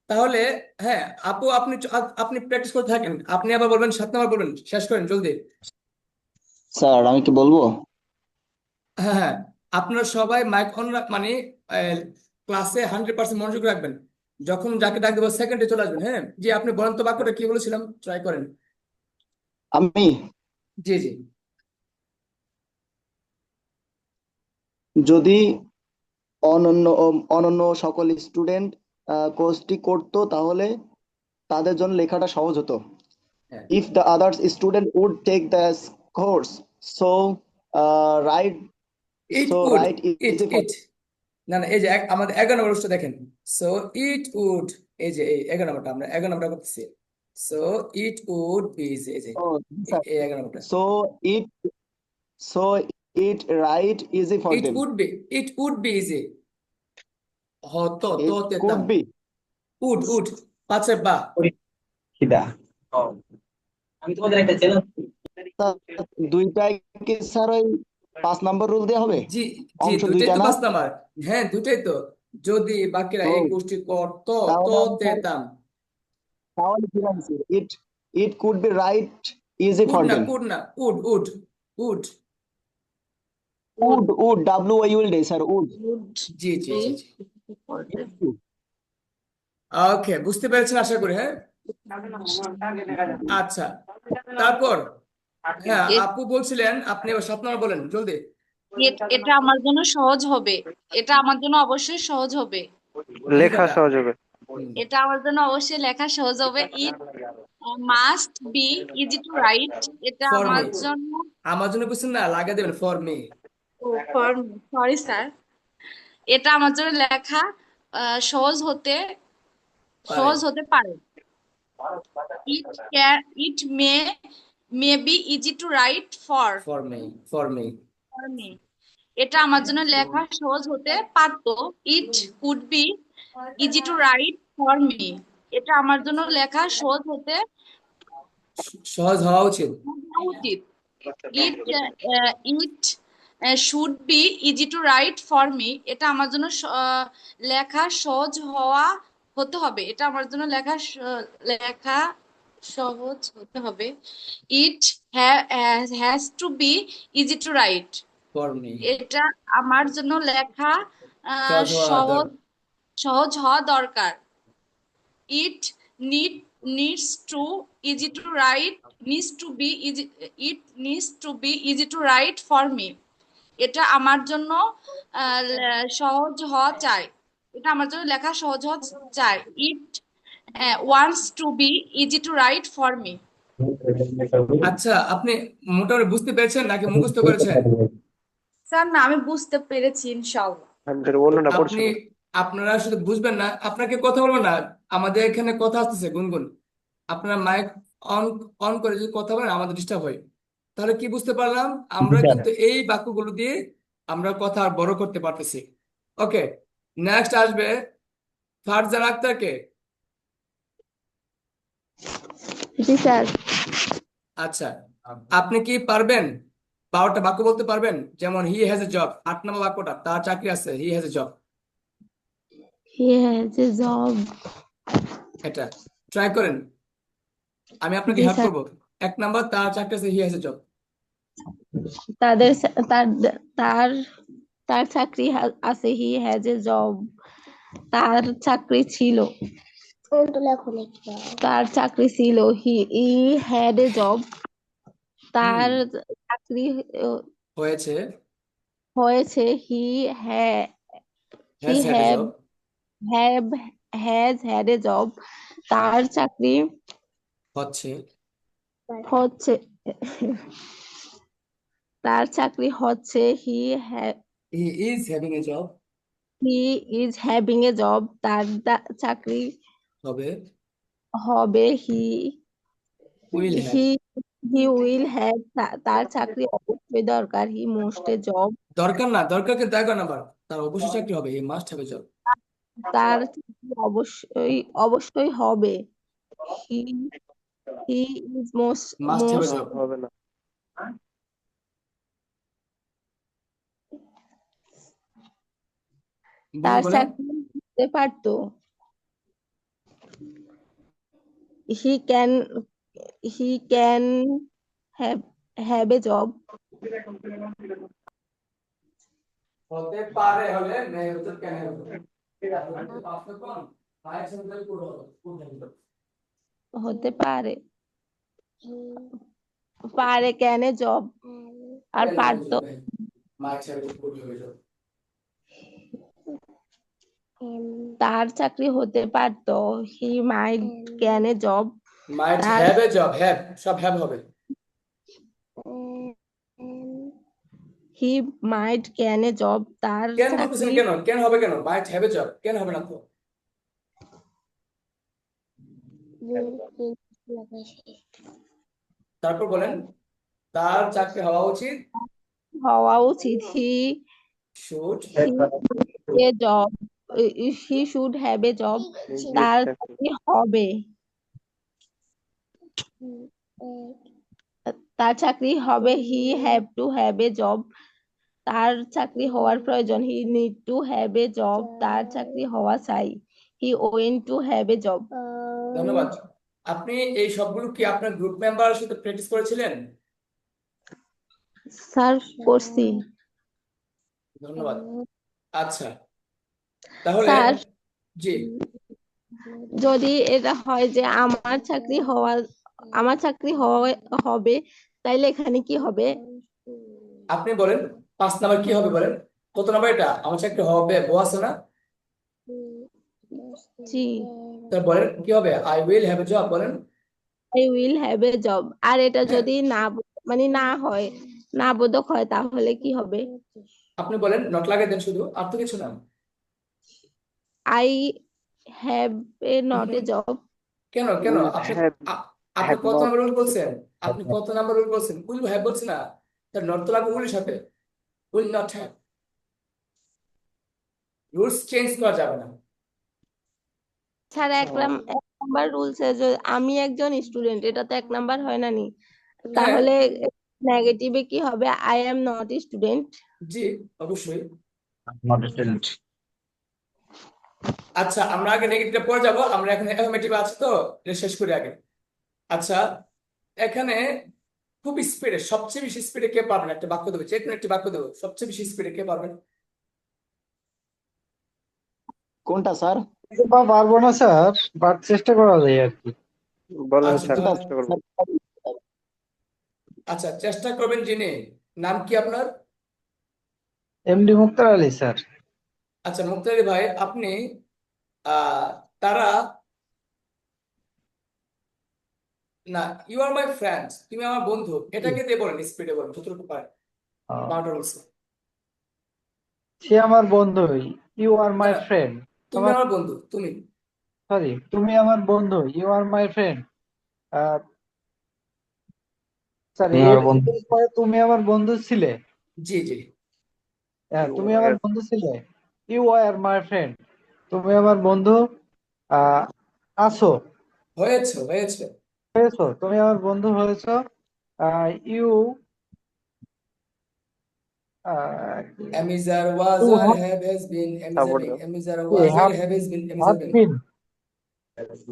Speaker 1: তাহলে হ্যাঁ আপু, আপনি প্র্যাকটিস করতে থাকেন, আপনি আবার বলবেন, 7 নাম্বার বলবেন, শেষ করেন জলদি।
Speaker 5: স্যার আমি কি বলবো?
Speaker 1: হ্যাঁ হ্যাঁ, আপনারা সবাই মাইক অন মানে ক্লাসে 100% মনোযোগ রাখবেন। যখন যাকে ডাক দেবো সেকেন্ডে চলে আসবেন। হ্যাঁ জি, আপনি বলেন তো বাক্যটা কি বলেছিলাম, ট্রাই করেন।
Speaker 5: আমি
Speaker 1: জি জি,
Speaker 5: যদি অনন্য সকল স্টুডেন্ট কোর্সটি করতো তাহলে তাদের জন্য লেখাটা সহজ হতো।
Speaker 1: হ্যাঁ,
Speaker 5: if the others student would take the course, so write
Speaker 1: it
Speaker 5: so
Speaker 1: would,
Speaker 5: write
Speaker 1: it
Speaker 5: easy for
Speaker 1: it না না, এই যে আমাদের 11 নম্বর প্রশ্ন দেখেন। সো ইট উড, এই যে এই 11 নম্বরটা, আমরা 11 নম্বরটা করতেছি। সো ইট উড বি, এই যে
Speaker 5: ও স্যার,
Speaker 1: এই 11 নম্বরটা।
Speaker 5: So it so it write easy for
Speaker 1: it
Speaker 5: them.
Speaker 1: Would be, it would be easy, হতো তো
Speaker 5: ইট কুড
Speaker 1: তেতাম,
Speaker 5: বি।
Speaker 1: উড উড, পাঁচের বা।
Speaker 5: দুইটাই কি স্যার ওই 5 নম্বর রুল দিয়ে হবে?
Speaker 1: জি জি,
Speaker 5: অংশ
Speaker 1: দুইটাই
Speaker 5: দুইটা
Speaker 1: তো
Speaker 5: না?
Speaker 1: 5 নাম্বার। হ্যাঁ দুইটাই তো। যদি বাকিরা
Speaker 5: ও,
Speaker 1: এই গোষ্ঠী করতো তো
Speaker 5: তাহলে আমি স্যার,
Speaker 1: তেতাম।
Speaker 5: তাহলে কি রাখছি? It it could be write easy
Speaker 1: could
Speaker 5: for
Speaker 1: না,
Speaker 5: দেম।
Speaker 1: কুড না, would would would.
Speaker 2: would
Speaker 5: would W I will D sir, would.
Speaker 4: would
Speaker 1: জি জি
Speaker 4: be
Speaker 1: জি জি।
Speaker 4: for them.
Speaker 1: ওকে, বুঝতে পেরেছেন আশা করি, হ্যাঁ। আচ্ছা, তারপর হ্যাঁ
Speaker 4: এ-
Speaker 1: আপু বলছিলেন, আপনি এবার 7 নম্বর বলেন জলদি।
Speaker 4: এটা আমার জন্য সহজ হবে, এটা আমার জন্য অবশ্যই সহজ হবে,
Speaker 3: লেখা
Speaker 1: লেখাটা।
Speaker 3: সহজ হবে।
Speaker 1: হুম।
Speaker 4: এটা আমার জন্য অবশ্যই লেখা সহজ হবে। It must be easy to write, এটা
Speaker 1: ফর
Speaker 4: আমার
Speaker 1: মি,
Speaker 4: জন্য,
Speaker 1: আমার জন্য বুঝছেন না, লাগা দেবেন for me.
Speaker 4: For, sorry sir, এটা আমার জন্য লেখা সহজ হতে,
Speaker 1: পারে,
Speaker 4: সহজ হতে পারে। It may be easy to write for
Speaker 1: for me, for me.
Speaker 4: Me, এটা আমার জন্য লেখা সহজ হতে পারতো। It could be easy to write for me, এটা আমার জন্য লেখা সহজ হতে
Speaker 1: সহজ হওয়া উচিত।
Speaker 4: উচিত। It it should be easy to write for me, এটা আমার জন্য লেখা সহজ হতে হবে, এটা আমার জন্য লেখা সহজ হতে হবে। It has to B easy to write,
Speaker 1: for me,
Speaker 4: এটা আমার জন্য লেখা
Speaker 1: সহজ হওয়া
Speaker 4: সহজ
Speaker 1: দরকার।
Speaker 4: সহজ হওয়া দরকার। It needs to easy to right, needs to be easy, it needs to B easy to write for me, এটা আমার জন্য সহজ হওয়া চাই, এটা আমার জন্য লেখা সহজ হওয়া চাই। ইট wants to B easy to write for me.
Speaker 1: আচ্ছা, আপনি মোটামুটি বুঝতে পেরেছেন নাকি মুখস্থ করেছেন?
Speaker 4: স্যার না, আমি বুঝতে পেরেছি ইনশাআল্লাহ।
Speaker 3: আমাদের অন্যটা
Speaker 1: আপনি,
Speaker 3: পড়ছিল।
Speaker 1: আপনারা শুধু বুঝবেন না, আপনাকে কথা বলবেন না, আমাদের এখানে কথা আসতেছে গুনগুন। আপনারা মাইক অন অন করে যদি কথা বলেন আমাদের ডিস্টার্ব হয়। তাহলে কি বুঝতে পারলাম, আমরা কিন্তু এই বাক্যগুলো দিয়ে আমরা কথা আর বড় করতে পারতেছি। ওকে, নেক্সট আসবে ফারজান আক্তারকে।
Speaker 6: জি স্যার।
Speaker 1: আচ্ছা, আপনি কি পারবেন 12টা বাক্য বলতে পারবেন? যেমন হি হ্যাজ এ জব, 8 নম্বর বাক্যটা, তার চাকরি আছে, he has a job.
Speaker 6: He has a job.
Speaker 1: এটা ট্রাই করেন, আমি আপনাকে
Speaker 6: জি
Speaker 1: হেল্প
Speaker 6: স্যার।
Speaker 1: করবো। 1 নম্বর, তার চাকরি আছে, হি হ্যাজ এ জব।
Speaker 6: তাদের তার তার তার চাকরি আছে, হি হ্যাজ এ জব। তার চাকরি ছিল, তার চাকরি ছিল, হি হ্যাড এ জব।
Speaker 1: হুম,
Speaker 6: তার চাকরি
Speaker 1: হয়েছে,
Speaker 6: হয়েছে, হ্যাঁ he
Speaker 1: has had a
Speaker 6: have
Speaker 1: job.
Speaker 6: Have has had a job. তার চাকরি
Speaker 1: হচ্ছে,
Speaker 6: হচ্ছে, তার চাকরি হচ্ছে,
Speaker 1: he is having a job.
Speaker 6: He is having a job. তার চাকরি
Speaker 1: হবে,
Speaker 6: হবে,
Speaker 1: will have.
Speaker 6: He he will have. তার চাকরি অবশ্যই দরকার, হি মোস্ট এ জব।
Speaker 1: দরকার না, দরকার কিন্তু 11 নম্বর, তার অবশ্যই চাকরি হবে, he must have a job.
Speaker 6: তার চাকরি অবশ্যই অবশ্যই হবে, he he is most
Speaker 1: must have a
Speaker 6: most
Speaker 1: job.
Speaker 3: হবে না।
Speaker 1: বলেন
Speaker 6: তার
Speaker 1: বলেন।
Speaker 6: চাকরি হতে পারতো, he can he can have have a job.
Speaker 1: হতে পারে হলে নেই হতে কেন হবে? পাঁচটা কোন ফাইভ সেন্টার কোড হবে, কোড হবে।
Speaker 6: হতে পারে, পারে ক্যান এ জব, আর
Speaker 1: কেন হবে
Speaker 6: পারতো,
Speaker 1: জব, মাইক সেন্টার কোড হবে জব।
Speaker 6: তার চাকরি হতে পারতো, হি মাইট ক্যান এ জব।
Speaker 1: মাইট
Speaker 6: তার
Speaker 1: হ্যাভ এ জব, হ্যাভ সব হ্যাভ হবে।
Speaker 6: He mite can A job, তার
Speaker 1: কেন বলতেছেন?
Speaker 6: চাকরি
Speaker 1: কেন কেন হবে? কেন মাইট হ্যাভ এ জব কেন হবে না তো? তারপর বলেন, তার চাকরি হওয়া উচিত।
Speaker 6: হওয়া উচিত,
Speaker 1: should
Speaker 6: A job, he should have a job, তার চাকরি হবে, তার চাকরি হবে, হি have to have a job, তার চাকরি হওয়ার প্রয়োজন, হি need to have a job, তার চাকরি হওয়া চাই, হি went to have a job.
Speaker 1: ধন্যবাদ। আপনি এই সবগুলো কি আপনার গ্রুপ মেম্বারের সাথে প্র্যাকটিস করেছিলেন?
Speaker 6: স্যার, করছি।
Speaker 1: ধন্যবাদ। আচ্ছা, তাহলে
Speaker 6: স্যার,
Speaker 1: জি,
Speaker 6: যদি এটা হয় যে আমার চাকরি হবে, তাইলে এখানে কি হবে?
Speaker 1: আপনি বলেন 5 নাম্বার কি হবে বলেন। কত নাম্বার এটা? আমার চাকরি হবে বউ আছে না?
Speaker 6: জি,
Speaker 1: তার বলেন কি হবে? I will have a job বলেন।
Speaker 6: I will have a job. আর এটা
Speaker 1: হ্যাঁ,
Speaker 6: যদি না হয়, না বোধক হয়, তাহলে কি হবে?
Speaker 1: আপনি বলেন, নট লাগিয়ে দেন শুধু, আর তো কিছু না।
Speaker 6: I have a not a
Speaker 1: hmm,
Speaker 6: job.
Speaker 1: কেন কেন
Speaker 3: উইল
Speaker 1: আপনি
Speaker 3: হ্যাভ
Speaker 1: আ- আপনি
Speaker 3: হ্যাভ
Speaker 1: কত
Speaker 3: নট।
Speaker 1: নাম্বার রুল বলছেন? আপনি কত নাম্বার রুল বলছেন? উইল হ্যাভ বলছেন না, তার নট তো লাগবে উইলের সাথে। Will not have, rules change করা যাবে না।
Speaker 6: স্যার, এক নাম্বার রুলস যে আমি একজন স্টুডেন্ট, এটা তো 1 নাম্বার হয় না নি?
Speaker 1: হ্যাঁ,
Speaker 6: তাহলে নেগেটিভে কি হবে? I am not student.
Speaker 1: জি, অবশ্যই।
Speaker 7: not a student.
Speaker 1: আচ্ছা, আমরা আগে নেগেটিভে পড়ে যাব, আমরা এখন অ্যাফার্মেটিভ আছে তো, এটা শেষ করি আগে। আচ্ছা, এখানে খুব স্পিডে, সবচেয়ে বেশি স্পিডে কে পারবেন? একটা বাক্য দেবো, যে কোনো একটি বাক্য দেবো, সবচেয়ে বেশি স্পিডে কে পারবেন?
Speaker 5: কোনটা স্যার?
Speaker 7: বা পারবো না স্যার, বাট চেষ্টা করা যায় আর কি।
Speaker 3: বলেন
Speaker 1: আচ্ছা
Speaker 3: স্যার,
Speaker 5: কোনটা
Speaker 3: চেষ্টা করবো।
Speaker 1: আচ্ছা, চেষ্টা করবেন। যিনি, নাম কি আপনার?
Speaker 7: এমডি মুক্তার আলী স্যার।
Speaker 1: আচ্ছা মুক্তারি ভাই, আপনি তারা, না, ইউ আর মাই ফ্রেন্ড, তুমি আমার বন্ধু, এটাকে দিয়ে বলেন, স্পিডে বলেন যতটুকু পারেন।
Speaker 7: আহ,
Speaker 1: 12টা বলছে।
Speaker 7: সে আমার বন্ধু, ইউ আর
Speaker 1: না
Speaker 7: মাই
Speaker 1: না,
Speaker 7: ফ্রেন্ড।
Speaker 1: তুমি
Speaker 7: আমার,
Speaker 1: আমার বন্ধু, তুমি।
Speaker 7: সরি, তুমি আমার বন্ধু, you are my friend. Sir,
Speaker 8: তুমি আর বন্ধু।
Speaker 7: এর পরে তুমি আমার বন্ধু ছিলে।
Speaker 1: জি জি,
Speaker 7: হ্যাঁ, তুমি আমার বন্ধু ছিলে, ইউ আর মাই ফ্রেন্ড। তুমি আমার বন্ধু আহ আছো,
Speaker 1: হয়েছে হয়েছে।
Speaker 7: হয়েছো, তুমি আমার বন্ধু হয়েছো। You
Speaker 1: Amizer was
Speaker 7: you
Speaker 1: or have has been,
Speaker 3: support
Speaker 1: Amizer,
Speaker 3: দাও।
Speaker 1: Amizer was or have has been, Amizer
Speaker 7: have
Speaker 1: been।
Speaker 7: Been,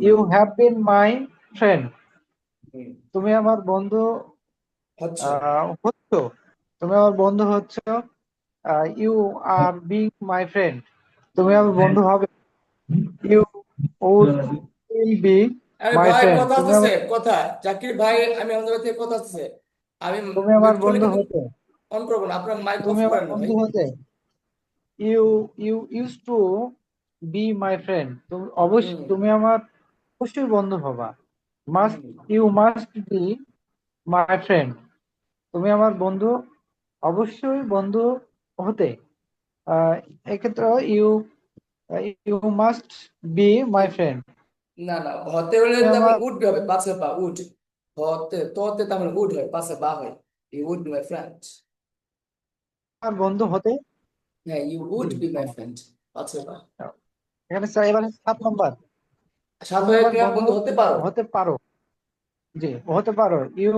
Speaker 7: you have been my friend.
Speaker 1: হুম,
Speaker 7: তুমি আমার বন্ধু
Speaker 1: হচ্ছে।
Speaker 7: হচ্ছ, তুমি আমার বন্ধু হচ্ছ। You are being my friend. তুমি আমার বন্ধু হবে, ইউ উইল বি
Speaker 1: আরে
Speaker 7: মাই
Speaker 1: ভাই,
Speaker 7: ফ্রেন্ড।
Speaker 1: কথা আসতেছে, কথা। জাকির ভাই, আমি আহমেদাবাদ থেকে কথা আসতেছে, আমি
Speaker 7: তুমি আমার
Speaker 1: মিউট করলে
Speaker 7: বন্ধু
Speaker 1: কিন্তু
Speaker 7: হতে,
Speaker 1: অন করবো না, আপনার মাইক অফ
Speaker 7: তুমি আমার
Speaker 1: করেন না ভাই।
Speaker 7: বন্ধু হতে। You you use to be my friend. তুমি
Speaker 1: হুম
Speaker 7: তুমি আমার অবশ্যই বন্ধু হবা। মাস্ট,
Speaker 1: হুম,
Speaker 7: you must be my friend. তুমি আমার বন্ধু, অবশ্যই বন্ধু হতে। আহ এক্ষেত্রে you you must be my friend.
Speaker 1: না না, হতে হলে
Speaker 7: তুমি
Speaker 1: তো আপনার
Speaker 7: আমার
Speaker 1: উড হবে, পাশে বা উড। হতে তোতে তো আমার উড হয়, পাশে বা হয়। You would be my friend.
Speaker 7: বন্ধু হতে।
Speaker 1: হ্যাঁ, you would be my friend, পাশে বা।
Speaker 7: এখানে স্যার এবার 7 নম্বর,
Speaker 1: সাথে
Speaker 7: তুমি আমার
Speaker 1: তুমি আমার
Speaker 7: বন্ধু
Speaker 1: বন্ধু হতে পারো।
Speaker 7: হতে পারো। জি, হতে পারো। You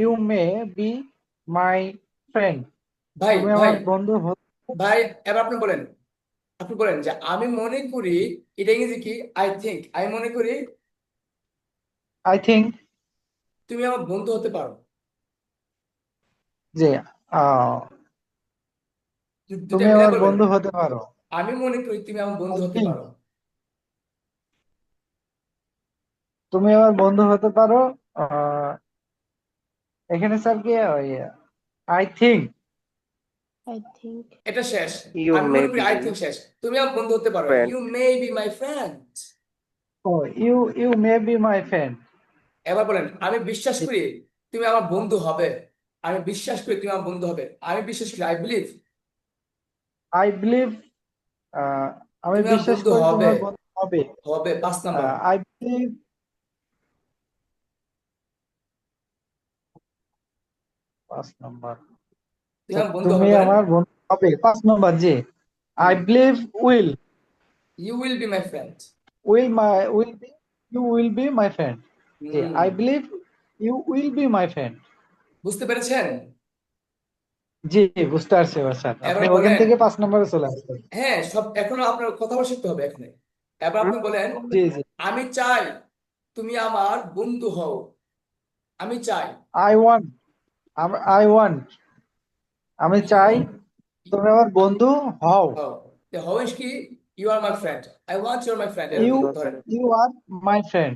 Speaker 7: you may be my friend.
Speaker 1: ভাই
Speaker 7: তুমি
Speaker 1: ভাই
Speaker 7: আমার বন্ধু হতে।
Speaker 1: ভাই, এবার আপনি বলেন, আপনি বলেন যে আমি মনে করি, এটা ইংরেজি কি? আই থিঙ্ক, আমি মনে করি
Speaker 7: আই থিঙ্ক,
Speaker 1: তুমি আমার বন্ধু হতে পারো।
Speaker 7: যে আহ,
Speaker 1: দুটা
Speaker 7: তুমি
Speaker 1: মিলাই
Speaker 7: আমার
Speaker 1: বলবেন,
Speaker 7: বন্ধু হতে পারো।
Speaker 1: আমি মনে করি তুমি আমার বন্ধু
Speaker 7: আই
Speaker 1: হতে
Speaker 7: থিঙ্ক,
Speaker 1: পারো।
Speaker 7: তুমি আমার বন্ধু হতে পারো। আহ, এখানে স্যার কি ওই আই থিঙ্ক,
Speaker 6: আই থিংক।
Speaker 1: এটা শেষ।
Speaker 3: ইউ
Speaker 1: আমি
Speaker 3: মে
Speaker 1: মনে করি,
Speaker 3: বি
Speaker 1: আই থিঙ্ক শেষ। তুমি আমার বন্ধু হতে পারো,
Speaker 3: friend.
Speaker 1: You may be my friend.
Speaker 7: ও you you may be my friend.
Speaker 1: এবার বলেন, আমি বিশ্বাস করি তুমি আমার বন্ধু হবে। আমি বিশ্বাস করি তুমি আমার বন্ধু হবে। আমি বিশ্বাস করি, আই বিলিভ
Speaker 7: আই বিলিভ, আমি
Speaker 1: তুমি আমার
Speaker 7: বিশ্বাস
Speaker 1: বন্ধু
Speaker 7: করি
Speaker 1: হবে।
Speaker 7: তোমার বন্ধু হবে।
Speaker 1: হবে 5 নাম্বার।
Speaker 7: আই বিলিভ, 5 নম্বর।
Speaker 1: তুমি
Speaker 7: আচ্ছা,
Speaker 1: আমার বন্ধু হবে,
Speaker 7: তুমি
Speaker 1: বলেন।
Speaker 7: আমার বন্ধু হবে, 5 নম্বর। জি, I believe will,
Speaker 1: you will be my friend.
Speaker 7: Will be, you will be my friend. জি, I believe you will be my friend.
Speaker 1: বুঝতে পেরেছেন?
Speaker 7: জি, বুঝতে পারছি এবার স্যার, আপনি
Speaker 1: এবার
Speaker 7: ওখান
Speaker 1: বলেন।
Speaker 7: থেকে 5 নম্বরে চলে আসছেন।
Speaker 1: হ্যাঁ, সব এখনো আপনার কথা বলা শিখতে হবে এখানে। এবার আপনি বলেন,
Speaker 7: জি জি,
Speaker 1: আমি চাই তুমি আমার বন্ধু হও। আমি চাই।
Speaker 7: আই ওয়ান্ট, আই ওয়ান্ট, আমি চাই তুমি আমার বন্ধু হও।
Speaker 1: হও। হাউ ইজ কি? You are my friend. I want you are my friend,
Speaker 7: you,
Speaker 1: এরকম ধরেন।
Speaker 7: You are my friend.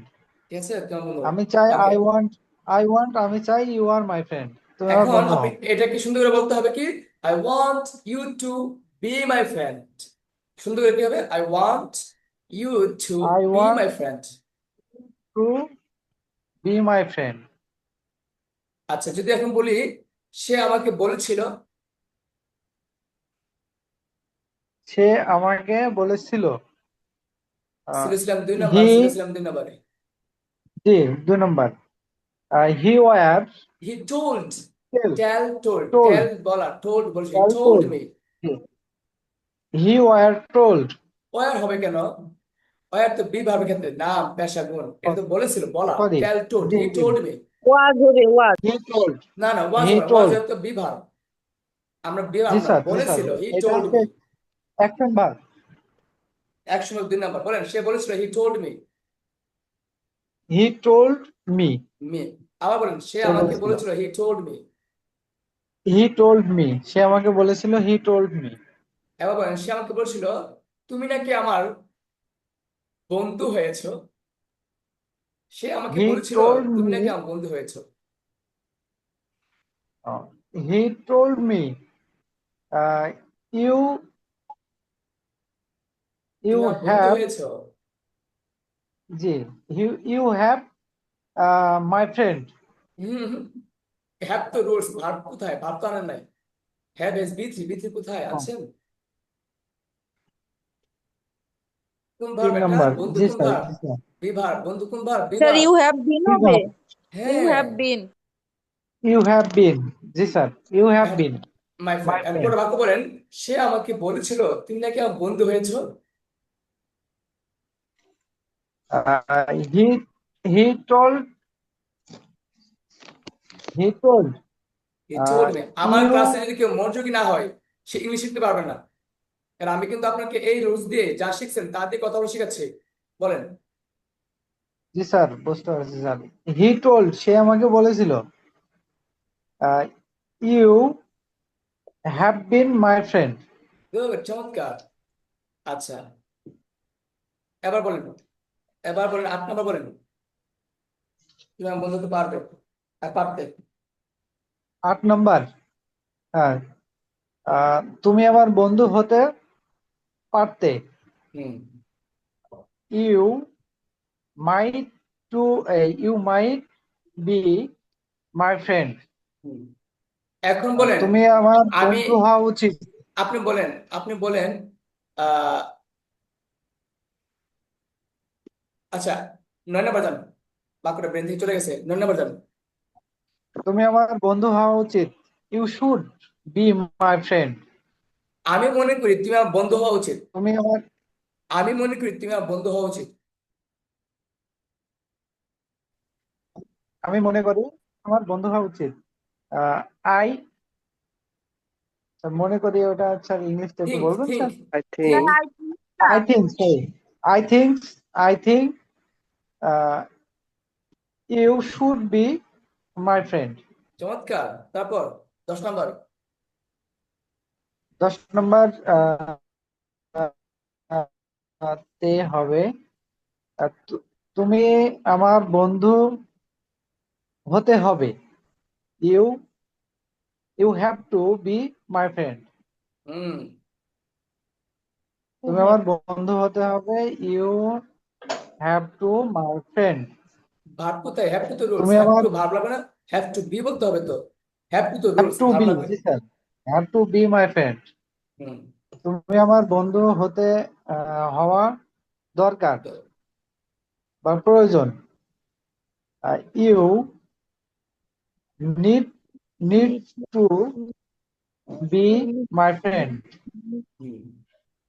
Speaker 1: ঠিক আছে, তোমার বন্ধু হও।
Speaker 7: আমি চাই,
Speaker 1: ওকে।
Speaker 7: আমি চাই ইউ আর মাই ফ্রেন্ড, তুমি আমার
Speaker 1: এখন
Speaker 7: বন্ধু
Speaker 1: আপনি
Speaker 7: হও।
Speaker 1: এটাকে সুন্দর করে বলতে হবে কি, I want you to be my friend. সুন্দর করে কি হবে? I want you to
Speaker 7: I
Speaker 1: be
Speaker 7: want
Speaker 1: my friend.
Speaker 7: To be my friend.
Speaker 1: আচ্ছা, যদি এখন বলি সে আমাকে বলেছিল।
Speaker 7: সে আমাকে বলেছিল,
Speaker 1: ছিলাম 2 নাম্বার,
Speaker 7: হি,
Speaker 1: ছিলাম 2 নাম্বারে।
Speaker 7: জি, 2 নম্বর। He were,
Speaker 1: he told.
Speaker 7: Tell,
Speaker 1: told,
Speaker 7: told,
Speaker 1: tell বলা, টোল্ড বলছি, he
Speaker 7: tell
Speaker 1: told
Speaker 7: told,
Speaker 1: me.
Speaker 7: He were told.
Speaker 1: Were হবে কেন? ওয়ার তো বি ভার্বের ক্ষেত্রে নাম, পেশা, গুণ, এটা তো বলেছিল বলা।
Speaker 7: সরি,
Speaker 1: টেল টোল্ড,
Speaker 7: জি
Speaker 1: হি
Speaker 7: জি,
Speaker 1: টোল্ড মি।
Speaker 6: was হবে was
Speaker 7: হি টোল্ড,
Speaker 1: না না, ওয়াজ
Speaker 7: হি
Speaker 1: হবে না, ওয়াজ
Speaker 7: টোল্ড।
Speaker 1: তো বি ভার্ব। আমরা বি
Speaker 7: জি
Speaker 1: ভার্ব না,
Speaker 7: স্যার, জি স্যার,
Speaker 1: বলেছিল হি
Speaker 7: এটা
Speaker 1: টোল্ড
Speaker 7: হচ্ছে
Speaker 1: মি।
Speaker 7: Action verb.
Speaker 1: একশো 2 নাম্বার বলেন, সে বলেছিল he told me.
Speaker 7: He told me,
Speaker 1: me. আবার বলেন, সে
Speaker 7: সে
Speaker 1: আমাকে
Speaker 7: বলেছিল।
Speaker 1: বলেছিল he told me.
Speaker 7: He told me, সে আমাকে বলেছিল, হি টোল্ড মি।
Speaker 1: এবার বলেন, সে আমাকে বলেছিল তুমি নাকি আমার বন্ধু হয়েছো। সে আমাকে
Speaker 7: হি
Speaker 1: বলেছিল
Speaker 7: টোল্ড
Speaker 1: তুমি
Speaker 7: মি,
Speaker 1: নাকি আমার বন্ধু হয়েছো।
Speaker 7: He told me, you, you
Speaker 1: তুমি আমার বন্ধু
Speaker 7: হ্যাভ,
Speaker 1: হয়েছো।
Speaker 7: জি, ইউ হ্যাভ মাই ফ্রেন্ড।
Speaker 1: হম। হ্যাভ তো রুলস, ভার্ব কোথায়? ভার্ব তো আনেন নাই। হ্যাভ এস বি3, বি3 কোথায় আনছেন? কোন ভার্ব
Speaker 7: তিন
Speaker 1: এটা?
Speaker 7: নম্বর,
Speaker 1: বন্ধু
Speaker 7: জি
Speaker 1: কোন
Speaker 7: স্যার,
Speaker 1: ভার্ব?
Speaker 7: জি স্যার।
Speaker 1: Be verb. বন্ধু কোন verb? Be
Speaker 6: sir
Speaker 1: verb.
Speaker 6: You have been
Speaker 7: কি
Speaker 6: হবে
Speaker 7: ভাব,
Speaker 6: ইউ
Speaker 1: হ্যাঁ।
Speaker 6: Have been
Speaker 7: you have been, জি sir, you have been
Speaker 1: my
Speaker 7: my
Speaker 1: friend. এখন
Speaker 7: ফ্রেন্ড।
Speaker 1: পরে বাক্য বলেন, সে আমাকে বলেছিল তুমি নাকি আমার বন্ধু হয়েছো।
Speaker 7: He, he told, he told
Speaker 1: he told me. আমার
Speaker 7: ইউ,
Speaker 1: ক্লাসে যদি কেউ মনোযোগী না হয়, সে ইংলিশ শিখতে পারবে না। কারণ আমি কিন্তু আপনাকে এই রুলস দিয়ে যা শিখছেন তা দিয়ে কথা বলে শিখাচ্ছি। বলেন।
Speaker 7: জি স্যার, বুঝতে পারছি স্যার। হি টোল্ড, সে আমাকে বলেছিল, you have been my friend.
Speaker 1: Good, চমৎকার। আচ্ছা, এবার বলেন। এবার বলেন 8 নাম্বার বলেন, তুমি আমার বন্ধু হতে পারবে আর পারতে।
Speaker 7: 8 নম্বর, হ্যাঁ, তুমি আমার বন্ধু হতে পারতে।
Speaker 1: হুম।
Speaker 7: You might to, you might be my friend.
Speaker 1: হুম। এখন বলেন,
Speaker 7: তুমি আমার
Speaker 1: আমি,
Speaker 7: বন্ধু হওয়া উচিত।
Speaker 1: আপনি বলেন, আহ আচ্ছা, 9 নাম্বার যান। বাক্যটা ব্রেন থেকে চলে গেছে। 9 নাম্বার যান।
Speaker 7: তুমি আমার বন্ধু হওয়া উচিত। You should be my friend.
Speaker 1: আমি মনে করি তুমি আমার বন্ধু হওয়া উচিত।
Speaker 7: তুমি আমার,
Speaker 1: আমি মনে করি তুমি আমার বন্ধু হওয়া উচিত।
Speaker 7: আমি মনে করি আমার বন্ধু হওয়া উচিত। আই, মনে করি ওটা স্যার, ইংলিশটা একটু
Speaker 1: থিঙ্ক,
Speaker 7: বলবেন
Speaker 1: think,
Speaker 7: sir?
Speaker 3: I
Speaker 6: sir
Speaker 3: think,
Speaker 6: I think না
Speaker 7: I think, sorry, I think, I think you should be my friend.
Speaker 1: চমৎকার। তারপর 10 নাম্বার।
Speaker 7: 10 নম্বর, তে হবে, তুমি আমার বন্ধু হতে হবে। You, you have to be my friend.
Speaker 1: হুম।
Speaker 7: তুমি আমার বন্ধু হতে হবে। You have to my friend.
Speaker 1: Verb কোথায়? হ্যাভ টু তো রুলস।
Speaker 7: তুমি
Speaker 1: হ্যাভ
Speaker 7: আমার,
Speaker 1: টু ভার্ব লাগবে না? হ্যাভ টু বি বলতে হবে তো। হ্যাভ টু তো
Speaker 7: হ্যাভ
Speaker 1: রুলস
Speaker 7: টু
Speaker 1: ভালো
Speaker 7: বি,
Speaker 1: লাগবে।
Speaker 7: জি sir, have to be my friend.
Speaker 1: হুম।
Speaker 7: তুমি আমার বন্ধু হতে হওয়া দরকার
Speaker 1: তো
Speaker 7: বা প্রয়োজন। You need need to be my friend.
Speaker 1: হুম,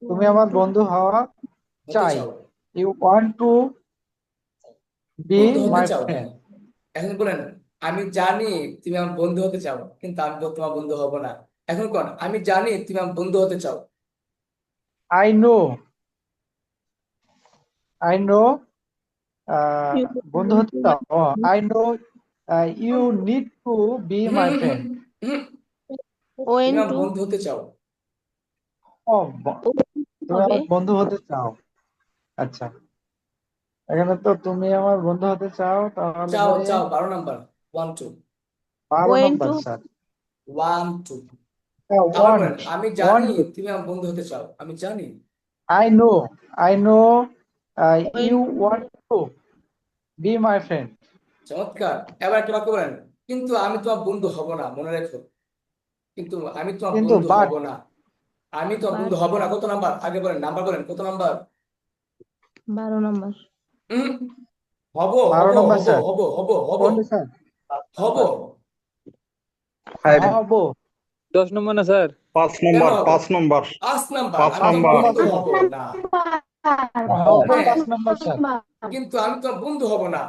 Speaker 7: তুমি আমার বন্ধু হওয়া
Speaker 1: হতে
Speaker 7: চাই।
Speaker 1: চাও,
Speaker 7: ইউ ওয়ান্ট টু বি
Speaker 1: বন্ধু হতে
Speaker 7: মাই
Speaker 1: চাও, হ্যাঁ।
Speaker 7: ফ্রেন্ড।
Speaker 1: এখন বলেন আমি জানি তুমি আমার বন্ধু হতে চাও, কিন্তু আমি তো তোমার বন্ধু হব না। এখন কোন আমি জানি তুমি আমার বন্ধু হতে চাও।
Speaker 7: আই নো, আই নো, বন্ধু হতে চাও। I know you need to be
Speaker 1: hmm,
Speaker 7: my
Speaker 1: hmm, hmm,
Speaker 7: friend.
Speaker 1: হুম, তুমি
Speaker 6: ওয়েন
Speaker 1: আমার
Speaker 6: টু
Speaker 1: বন্ধু হতে চাও।
Speaker 7: ও, তুমি
Speaker 6: হবে
Speaker 7: আমার বন্ধু হতে চাও। আচ্ছা, এখানে তো তুমি আমার বন্ধু হতে চাও, তাহলে
Speaker 1: চাও
Speaker 7: ধরি
Speaker 1: চাও 12 নম্বর, 1 2,
Speaker 7: 12
Speaker 6: ওয়েন
Speaker 7: নম্বর
Speaker 6: টু
Speaker 7: স্যার।
Speaker 1: 1 2। আবার বলেন
Speaker 7: ওয়ান্ট,
Speaker 1: আমি জানি
Speaker 7: ওয়ান্ট,
Speaker 1: তুমি আমার বন্ধু হতে চাও, আমি জানি।
Speaker 7: I know, I know
Speaker 6: when
Speaker 7: you want to be my friend.
Speaker 1: চমৎকার। এবার একটা বাক্য বলেন, কিন্তু আমি তোমার বন্ধু হব না, মনে রেখো। কিন্তু আমি তোমার
Speaker 7: কিন্তু
Speaker 1: বন্ধু
Speaker 7: বাট,
Speaker 1: হব না, আমি তোমার
Speaker 6: বাট
Speaker 1: বন্ধু হব না। কত নাম্বার আগে বলেন, নাম্বার বলেন কত নাম্বার?
Speaker 6: 12 নম্বর।
Speaker 1: হুম, হব হব
Speaker 7: 12 নম্বর
Speaker 1: হব
Speaker 7: স্যার।
Speaker 1: হব হব হব
Speaker 7: কোনটা স্যার?
Speaker 1: হব।
Speaker 7: হব।
Speaker 2: 10 নম্বর না স্যার?
Speaker 1: কেন
Speaker 8: নম্বর
Speaker 1: হবে?
Speaker 8: 5 নম্বর
Speaker 1: 5 নাম্বার,
Speaker 8: 5
Speaker 1: আমি তোমার
Speaker 7: 5
Speaker 8: নম্বর
Speaker 7: নম্বর
Speaker 1: বন্ধু
Speaker 7: স্যার।
Speaker 1: হব না।
Speaker 7: হবে
Speaker 1: হ্যাঁ,
Speaker 7: 5 নম্বর স্যার।
Speaker 1: কিন্তু আমি তোমার বন্ধু হব না,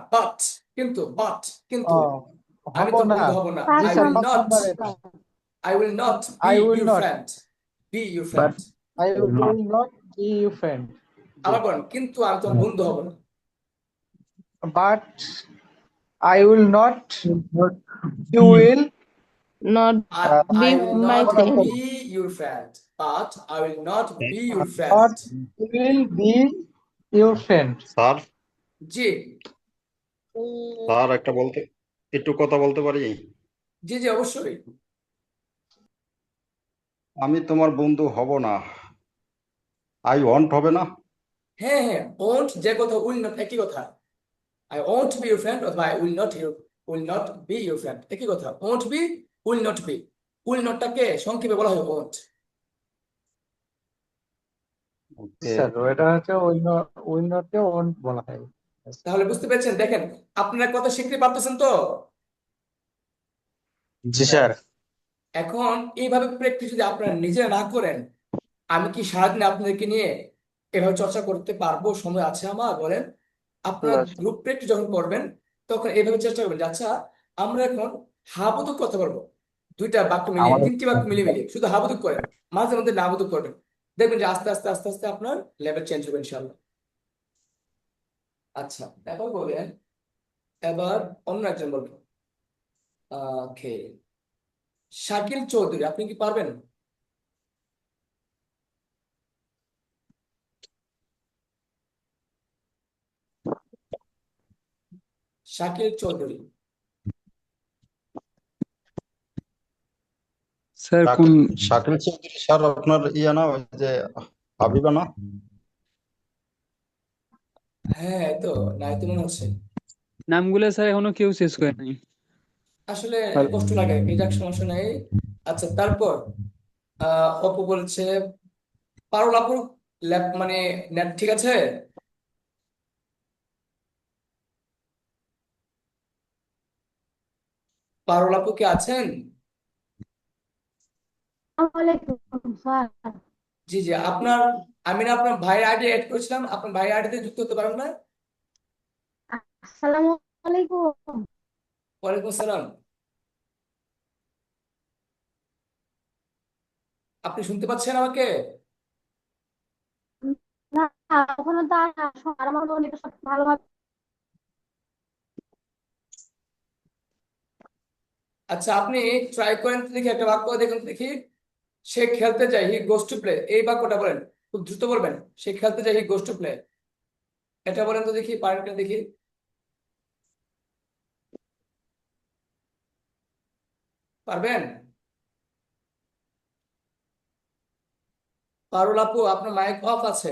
Speaker 1: কিন্তু
Speaker 7: ও,
Speaker 1: আমি
Speaker 7: হব
Speaker 1: তোমার
Speaker 7: না।
Speaker 1: বন্ধু হব না।
Speaker 7: জি
Speaker 1: আই
Speaker 7: স্যার,
Speaker 1: উইল
Speaker 7: 5
Speaker 1: নট,
Speaker 7: নম্বর এটা।
Speaker 1: I will not be
Speaker 7: I will
Speaker 1: your
Speaker 7: not,
Speaker 1: friend, be your
Speaker 2: but
Speaker 1: friend.
Speaker 7: I will not be you friend. জি,
Speaker 1: আবার বলেন, কিন্তু আমি তোমার বন্ধু হব না।
Speaker 7: But I will not, you
Speaker 2: be
Speaker 7: will
Speaker 6: not
Speaker 1: I
Speaker 6: be
Speaker 1: will
Speaker 6: my
Speaker 1: not
Speaker 6: friend.
Speaker 1: be your friend, but I will not be your
Speaker 7: not
Speaker 1: friend.
Speaker 7: Will be your friend.
Speaker 8: Sir,
Speaker 1: জি
Speaker 8: স্যার একটু কথা বলতে পারি?
Speaker 1: জি জি, অবশ্যই।
Speaker 8: আমি তোমার বন্ধু হব না, আই ওয়ান্ট হবে না।
Speaker 1: হ্যাঁ হ্যাঁ, won't যে কথা, will not একই কথা। I won't be your friend অথবা I will not be your friend একই কথা। won't be, will not be, will not টাকে সংক্ষেপে বলা হয় won't।
Speaker 8: ওকে।
Speaker 7: স্যার, ওটা হচ্ছে উইল নট কে ওন্ট বলা হয়।
Speaker 1: তাহলে বুঝতে পেরেছেন? দেখেন আপনারা কথা শিখতে পারতেছেন তো।
Speaker 9: জি স্যার।
Speaker 1: এখন এইভাবে প্র্যাকটিস যদি আপনারা নিজেরা না করেন, আমি কি সারাদিন আপনাদেরকে নিয়ে এভাবে চর্চা করতে পারবো? সময় আছে আমার, বলেন? আপনারা
Speaker 3: না
Speaker 1: গ্রুপ প্র্যাকটিস যখন করবেন, তখন এইভাবে চেষ্টা করবেন যে আচ্ছা আমরা এখন হাবুদুক কথা বলবো, 2টা বাক্য মিলিয়ে,
Speaker 9: আমাদের
Speaker 1: 3টি বাক্য মিলিয়ে মিলিয়ে শুধু হাবুদুক করেন, মাঝে মধ্যে নাবুদুক করবেন। দেখবেন যে আস্তে আস্তে আস্তে আস্তে আপনার লেভেল চেঞ্জ হবে ইনশাল্লাহ। আচ্ছা, এবার বলেন, এবার অন্য একজন বলবেন। ওকে, শাকিল চৌধুরী, আপনি কি পারবেন? শাকিল চৌধুরী।
Speaker 2: স্যার কোন
Speaker 8: শাকিল শাকিল চৌধুরী স্যার, আপনার ইয়ে না, ওই যে হাবিবা না?
Speaker 1: হ্যাঁ, এই তো নাই তো মনে হচ্ছে।
Speaker 2: নামগুলো স্যার এখনো কেউ শেষ করে নাই।
Speaker 1: আসলে কষ্ট লাগে, এটা সমস্যা নেই। আচ্ছা, তারপর অপু বলছে পারুল আপুর ল্যাব মানে নেট ঠিক আছে? পারুল আপু কি আছেন? জি জি, আপনার, আমি না আপনার ভাইয়ের আইডি অ্যাড করেছিলাম, আপনার ভাইয়ের আইডিতে যুক্ত হতে পারেন না?
Speaker 6: আসসালামু আলাইকুম।
Speaker 1: ওয়ালাইকুম আসসালাম। আপনি শুনতে পাচ্ছেন আমাকে?
Speaker 6: না, ওখানে তো আর আমার মনে হয় সব ভালোভাবে।
Speaker 1: আচ্ছা, আপনি ট্রাই করেন তো দেখি, একটা বাক্য দেখুন তো দেখি। সে খেলতে যায়, হি গোস টু প্লে, এই বাক্যটা বলেন, খুব দ্রুত বলবেন। সে খেলতে যায়, হি গোস টু প্লে, এটা বলেন তো দেখি, পারেন কিনা দেখি। পারবেন? পারুল আপু, আপনার মাইক অফ আছে,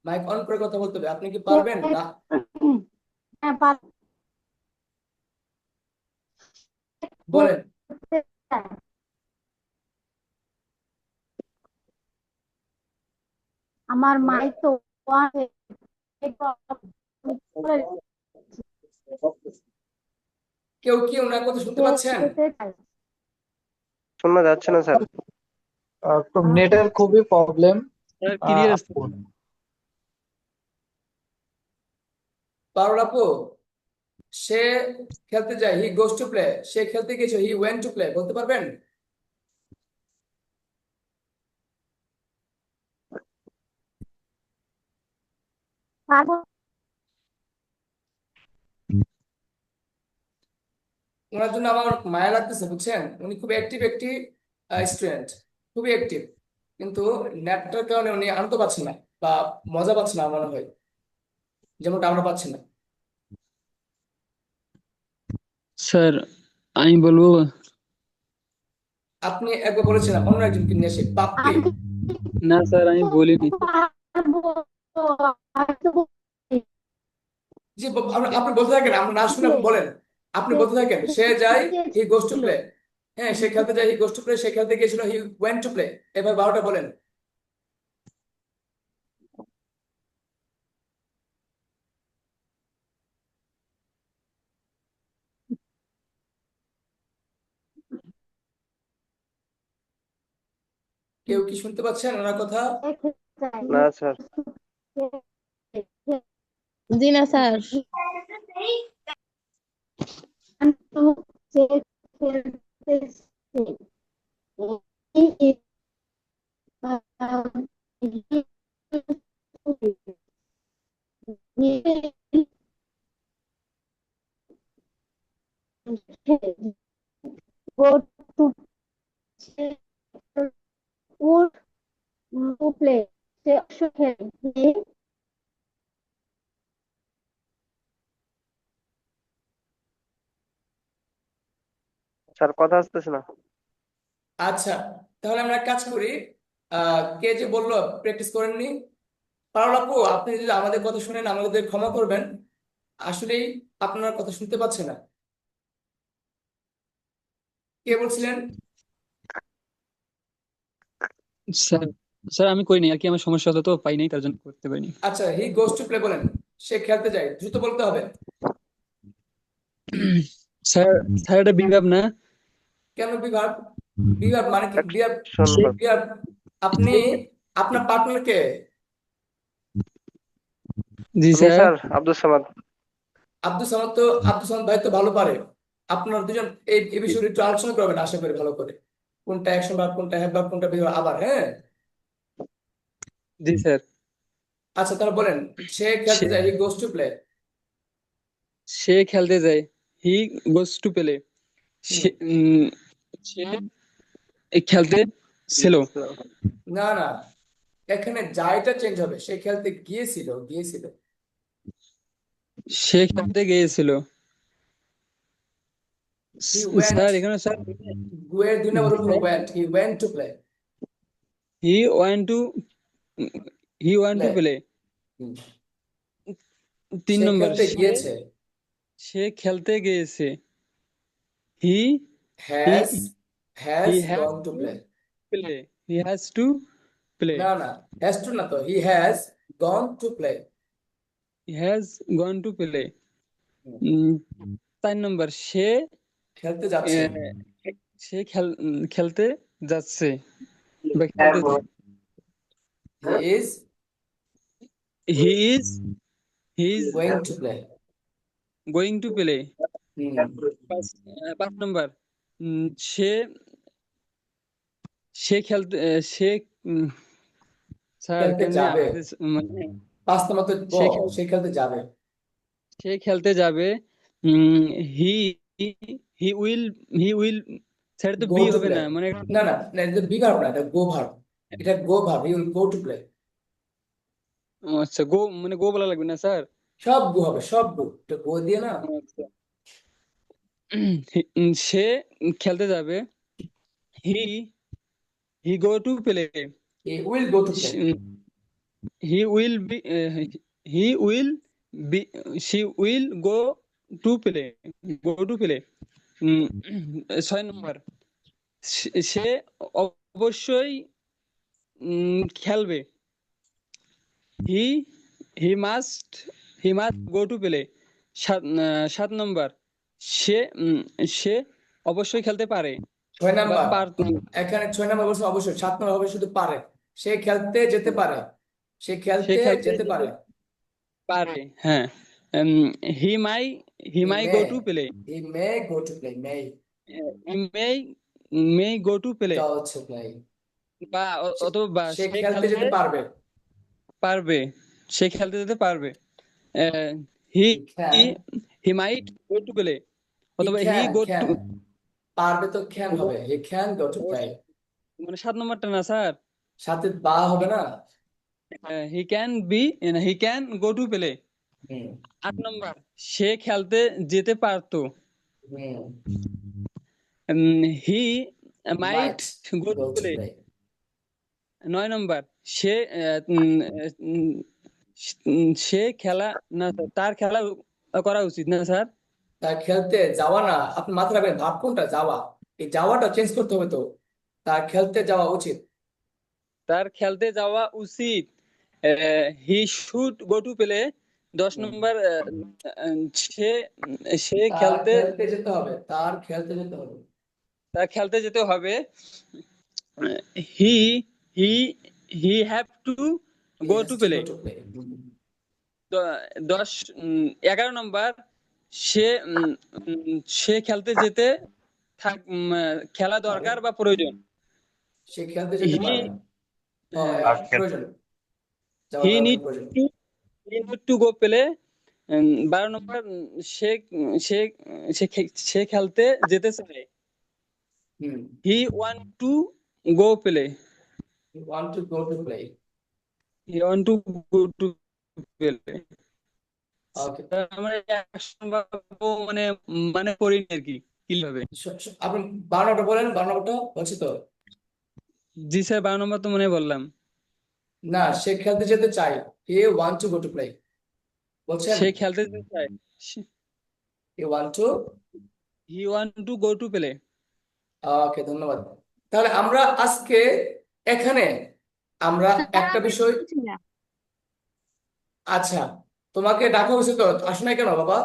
Speaker 1: মাইক অন করে কথা বলতে হবে। আপনি কি পারবেন না?
Speaker 6: হ্যাঁ,
Speaker 1: বলেন।
Speaker 9: আমার
Speaker 1: আমরা
Speaker 9: মাই তো
Speaker 1: কেউ কি ওনার কথা শুনতে পাচ্ছেন?
Speaker 9: যেতে চাই।
Speaker 3: শোনা যাচ্ছে না স্যার।
Speaker 7: নেটের খুবই প্রবলেম।
Speaker 2: স্যার ক্লিয়ার আসছে
Speaker 7: আপু,
Speaker 1: পারুল আপু, সে খেলতে যায়, হি গোস টু প্লে, সে খেলতে গেছে, হি ওয়েন্ট টু প্লে, বলতে পারবেন?
Speaker 9: পারবো।
Speaker 1: ওনার জন্য আমার মায়া লাগতেছে, বুঝছেন? উনি খুব অ্যাক্টিভ একটি স্টুডেন্ট, খুবই অ্যাক্টিভ, কিন্তু নেটটার কারণে উনি আনন্দ পাচ্ছে না বা মজা পাচ্ছে না, আমার মনে হয়, যেমনটা আমরা পাচ্ছি না।
Speaker 2: স্যার আমি বলবো
Speaker 1: আপনি একবার বলেছিলেন অন্য একজনকে নিয়ে এসে পাপ্পি,
Speaker 9: আমি
Speaker 2: না স্যার আমি বলিনি
Speaker 9: পারবো। হয়তো
Speaker 1: যে আপনি বলতে থাকেন, আমরা না শুনে আপনি বলেন, আপনি বলতে থাকেন, সে যায়, হি গোস টু
Speaker 9: ছিল।
Speaker 1: প্লে, হ্যাঁ সে খেলতে যায়, হি গোস টু প্লে, সে খেলতে গিয়েছিল, হি ওয়েন্ট টু প্লে, এবার 12টা বলেন। কেউ কি শুনতে পাচ্ছেন ওনার কথা?
Speaker 9: দেখতে চাই।
Speaker 3: না স্যার।
Speaker 6: জি না স্যার।
Speaker 9: কিন্তু যে খেলতেছে, এই go to would to play সে অবশ্য খেলে
Speaker 3: স্যার কথা আসতেছে না।
Speaker 1: আচ্ছা, তাহলে আমরা এক কাজ করি, কে যে বললো প্র্যাকটিস করেননি, পারুল আপু, আপনি যদি আমাদের কথা শুনেন আমাদের ক্ষমা করবেন, আসলেই আপনার কথা শুনতে পাচ্ছে না। কে বলছিলেন?
Speaker 2: স্যার। স্যার আমি করিনি আর কি, আমার সমস্যা হতো তো পাই নাই, তার জন্য করতে পারিনি।
Speaker 1: আচ্ছা, হি গোস টু প্লে বলেন, সে খেলতে যায়, দ্রুত বলতে হবে।
Speaker 2: স্যার স্যার এটা বিভাব না?
Speaker 1: কেন বিভাগ? বিভাগ মানে কি? বিভাগ,
Speaker 3: অ্যাকশন ভার্ব।
Speaker 1: বিভাগ, আপনি, আপনার পার্টনার কে?
Speaker 2: জি
Speaker 3: আমি
Speaker 2: স্যার।
Speaker 3: স্যার আব্দুল সামাদ।
Speaker 1: আব্দুল সামাদ তো, আব্দুল সামাদ ভাই তো ভালো পারে। আপনার দুজন এই বিষয়ে একটু আলোচনা করবেন আশা করি ভালো করে, কোনটা অ্যাকশন ভার্ব, কোনটা হ্যাভ ভার্ব, কোনটা বিভাগ, আবার হ্যাঁ।
Speaker 2: জি স্যার।
Speaker 1: আচ্ছা তাহলে বলেন, সে খেলতে
Speaker 2: সে
Speaker 1: যায়, হি গোস টু প্লে।
Speaker 2: সে খেলতে যায়, হি গোস টু প্লে।
Speaker 1: হুম,
Speaker 2: সে সে খেলতে ছিল,
Speaker 1: না না, এখানে যাইটা চেঞ্জ হবে, সে খেলতে গিয়েছিল, গিয়েছিল।
Speaker 2: সে খেলতে গিয়েছিল।
Speaker 1: হি ওয়েন্ট,
Speaker 2: স্যার এখানে স্যার
Speaker 1: গুয়ের 2 নম্বর হলো went, he went to play.
Speaker 2: He want to he want
Speaker 1: play,
Speaker 2: to play. 3
Speaker 1: সে
Speaker 2: নম্বর,
Speaker 1: খেলতে গিয়েছে,
Speaker 2: সে খেলতে গিয়েছে। He he
Speaker 1: has,
Speaker 2: he
Speaker 1: has
Speaker 2: has
Speaker 1: gone to
Speaker 2: to
Speaker 1: play.
Speaker 2: Play, he has to play,
Speaker 1: না না, হ্যাজ টু না তো, he has gone to play.
Speaker 2: He has gone to play. 4 নম্বর, সে
Speaker 1: খেলতে যাচ্ছে,
Speaker 2: সে খেলতে যাচ্ছে বা খেলতে
Speaker 1: he is
Speaker 2: he is he is
Speaker 1: going to play.
Speaker 2: Going to play.
Speaker 1: হুম,
Speaker 2: 5 নম্বর, সে সে খেলতে সে উম, স্যার
Speaker 1: খেলতে
Speaker 2: কেমনে
Speaker 1: যাবে,
Speaker 2: আমাদের মানে
Speaker 1: 5 নম্বর তো গ,
Speaker 2: সে খেল
Speaker 1: সে খেলতে যাবে।
Speaker 2: সে খেলতে যাবে। He he will he will, sir তো
Speaker 1: গো
Speaker 2: বি
Speaker 1: টু
Speaker 2: হবে
Speaker 1: প্লে,
Speaker 2: না মানে
Speaker 1: না না না, এটা বি ভার্ব না, এটা গো ভার্ব, এটা go verb, he will go to play.
Speaker 2: আচ্ছা গো মানে গো বলা লাগবে না স্যার?
Speaker 1: সব গো হবে, সব গো, এটা গো দিয়ে না।
Speaker 2: আচ্ছা। সে খেলতে যাবে। He he go to play.
Speaker 1: He will go to play.
Speaker 2: He will be he will be she will go to play, go to play. 6 নম্বর, সে অবশ্যই খেলবে। He he must go to play. 7 নম্বর, সে অবশ্যই খেলতে পারে
Speaker 1: 6 নাম্বার,
Speaker 2: পার
Speaker 1: এখানে 6 নাম্বার বলছে অবশ্যই, 7 নাম্বার হবে শুধু পারে। সে খেলতে যেতে পারে, সে
Speaker 2: সে
Speaker 1: খেলতে
Speaker 2: খেলতে
Speaker 1: যেতে পারে।
Speaker 2: পারে, হ্যাঁ। He my
Speaker 1: he
Speaker 2: go
Speaker 1: may,
Speaker 2: to play.
Speaker 1: He may go to play, may
Speaker 2: may go to play,
Speaker 1: go to play,
Speaker 2: বা অথবা
Speaker 1: সে
Speaker 2: সে
Speaker 1: খেলতে যেতে পারবে।
Speaker 2: পারবে, সে খেলতে যেতে পারবে। He
Speaker 1: he can,
Speaker 2: he might go to play,
Speaker 1: he
Speaker 2: অথবা he
Speaker 1: can,
Speaker 2: go to,
Speaker 1: can, পারবে তো ক্যান হবে, he can go to play.
Speaker 2: মানে 7 নম্বরটা না স্যার?
Speaker 1: সাথে বা হবে না?
Speaker 2: He can go to play.
Speaker 1: হুম
Speaker 2: 8 নম্বর, সে খেলতে যেতে পারতো।
Speaker 1: হুম
Speaker 2: he might
Speaker 1: might
Speaker 2: go to
Speaker 1: go to
Speaker 2: play.
Speaker 1: Play.
Speaker 2: 9 নম্বর, সে সে খেলা না স্যার, তার খেলা করা উচিত না স্যার?
Speaker 1: তার খেলতে যাওয়া না, আপনি মাথায় রাখবেন ভাব কোনটা, যাওয়া। এই যাওয়াটা চেঞ্জ করতে হবে তো, তার খেলতে যাওয়া উচিত।
Speaker 2: তার খেলতে যাওয়া উচিত। He should go to play. 10 নম্বর, সে সে
Speaker 1: তার
Speaker 2: খেলতে
Speaker 1: খেলতে যেতে হবে, তার খেলতে যেতে হবে।
Speaker 2: তার খেলতে যেতে হবে। He he he have to
Speaker 1: He
Speaker 2: go
Speaker 1: has
Speaker 2: to
Speaker 1: to
Speaker 2: play.
Speaker 1: go to play.
Speaker 2: 11 নম্বর, সে সে খেলতে যেতে খেলা
Speaker 1: পারে,
Speaker 2: দরকার বা প্রয়োজন।
Speaker 1: সে খেলতে যেতে
Speaker 2: হি
Speaker 1: পারে। হ্যাঁ, প্রয়োজন, যাওয়া
Speaker 2: হি
Speaker 1: দরকার,
Speaker 2: নিড
Speaker 1: প্রয়োজন।
Speaker 2: To he need to go play. 12 নম্বর, সে সে সে খেলতে যেতে চায়।
Speaker 1: হুম
Speaker 2: he want to go play.
Speaker 1: You want to go to play.
Speaker 2: He want to go to play.
Speaker 1: Okay.
Speaker 2: আমরা 1 নম্বর মানে মানে করিনি আর কি, কি হবে?
Speaker 1: আপনি 12 নম্বরটা বলেন, 12 নম্বরটা বলছি তো।
Speaker 2: জি স্যার, 12 নম্বর তো মনে বললাম।
Speaker 1: না, সে খেলতে যেতে চায়, he want to go to play বলছেন,
Speaker 2: সে খেলতে যেতে চায়।
Speaker 1: he want to।
Speaker 2: He want to go to play.
Speaker 1: Okay, ধন্যবাদ। তাহলে আমরা আজকে এখানে আমরা একটা বিষয়, আচ্ছা, তোমাকে ডাকা হয়েছে তো, আসো নাই কেন বাবা?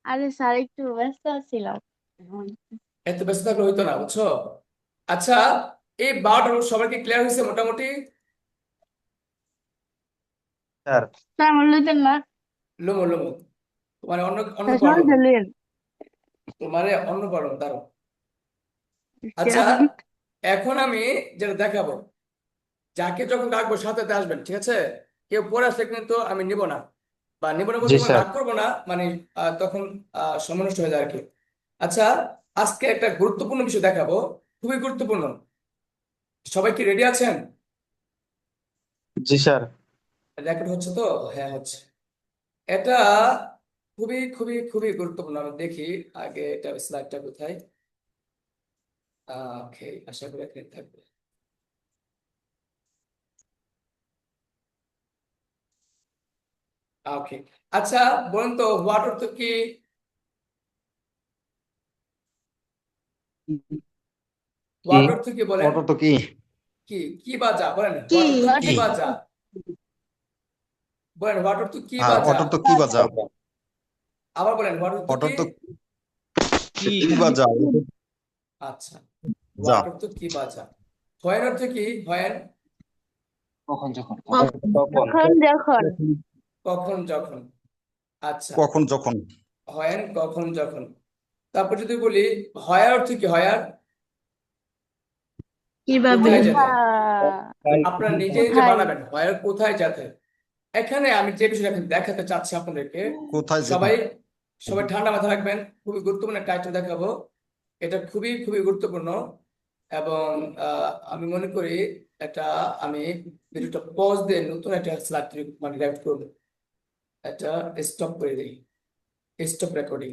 Speaker 9: আরে স্যার একটু ব্যস্ত ছিলাম।
Speaker 1: এত ব্যস্ত থাকলে হইতো না, বুঝছো? আচ্ছা, এই 12টা সবাইকে ক্লিয়ার হয়েছে মোটামুটি?
Speaker 3: স্যার
Speaker 9: স্যার আমার লইতেন না।
Speaker 1: লুমো লুমো, তোমার অন্য অন্য
Speaker 9: স্যার
Speaker 1: পড়ো,
Speaker 9: সবাই দিলেন।
Speaker 1: তোমারে অন্য পড়ো, দাঁড়ো। আচ্ছা, এখন আমি যেটা দেখাবো, যাকে যখন ডাকবো সাথে সাথে আসবেন, ঠিক আছে? কেউ পড়ে আসলে কিন্তু আমি নিব না, বা নিব না বলতে
Speaker 3: জি
Speaker 1: মানে
Speaker 3: স্যার।
Speaker 1: রাগ করবো না, মানে তখন সময় নষ্ট হয়ে যায় আর কি। আচ্ছা, আজকে একটা গুরুত্বপূর্ণ বিষয় দেখাবো, খুবই গুরুত্বপূর্ণ। সবাই কি রেডি আছেন?
Speaker 3: জি স্যার।
Speaker 1: রেকর্ড হচ্ছে তো? হ্যাঁ, হচ্ছে। এটা খুবই খুবই খুবই গুরুত্বপূর্ণ, আমি দেখি আগে এটা স্লাইডটা কোথায়। ওকে, আশা করি এখানে থাকবে। ওকে, আচ্ছা, বলুন তো হোয়াট অর্থ কি?
Speaker 8: কি
Speaker 1: হোয়াট অর্থ কি বলেন?
Speaker 8: অটো তো কি?
Speaker 1: কি কি বা যা, বলেন
Speaker 9: কি
Speaker 1: হোয়াট অর্থ কি
Speaker 8: কি
Speaker 1: বা যা, বলেন হোয়াট অর্থ কি
Speaker 8: হ্যাঁ
Speaker 1: বা যা।
Speaker 8: অটো তো কি বা যা?
Speaker 1: আবার বলেন হোয়াট অর্থ
Speaker 8: অটো
Speaker 1: কি?
Speaker 8: তো
Speaker 2: কি
Speaker 8: কি বা যা?
Speaker 1: আচ্ছা,
Speaker 8: যা
Speaker 1: হোয়াট অর্থ কি বা যা। হোয়েন অর্থ কি? হোয়েন,
Speaker 5: কখন যখন
Speaker 3: তখন
Speaker 9: যখন যখন
Speaker 1: কখন যখন। আচ্ছা,
Speaker 8: কখন যখন?
Speaker 1: হোয়েন কখন যখন। তারপর যদি বলি হয়ার অর্থ কি? হয়ার
Speaker 9: কিভাবে
Speaker 1: কোথায় যেতে,
Speaker 9: কোথায়
Speaker 1: আপনারা নিজে নিজে বানাবেন হয়ার কোথায় যেতে। এখানে আমি যে বিষয়টা এখন দেখাতে চাচ্ছি আপনাদেরকে,
Speaker 8: কোথায় যেতে?
Speaker 1: সবাই সবাই ঠান্ডা মাথায় রাখবেন, খুবই গুরুত্বপূর্ণ একটা আইটেম দেখাবো। এটা খুবই খুবই গুরুত্বপূর্ণ, এবং আমি মনে করি এটা, আমি ভিডিওটা পজ দিয়ে নতুন একটা স্লাইড মানে রাইট করবো। এটা স্টপ করে দিই, স্টপ রেকর্ডিং।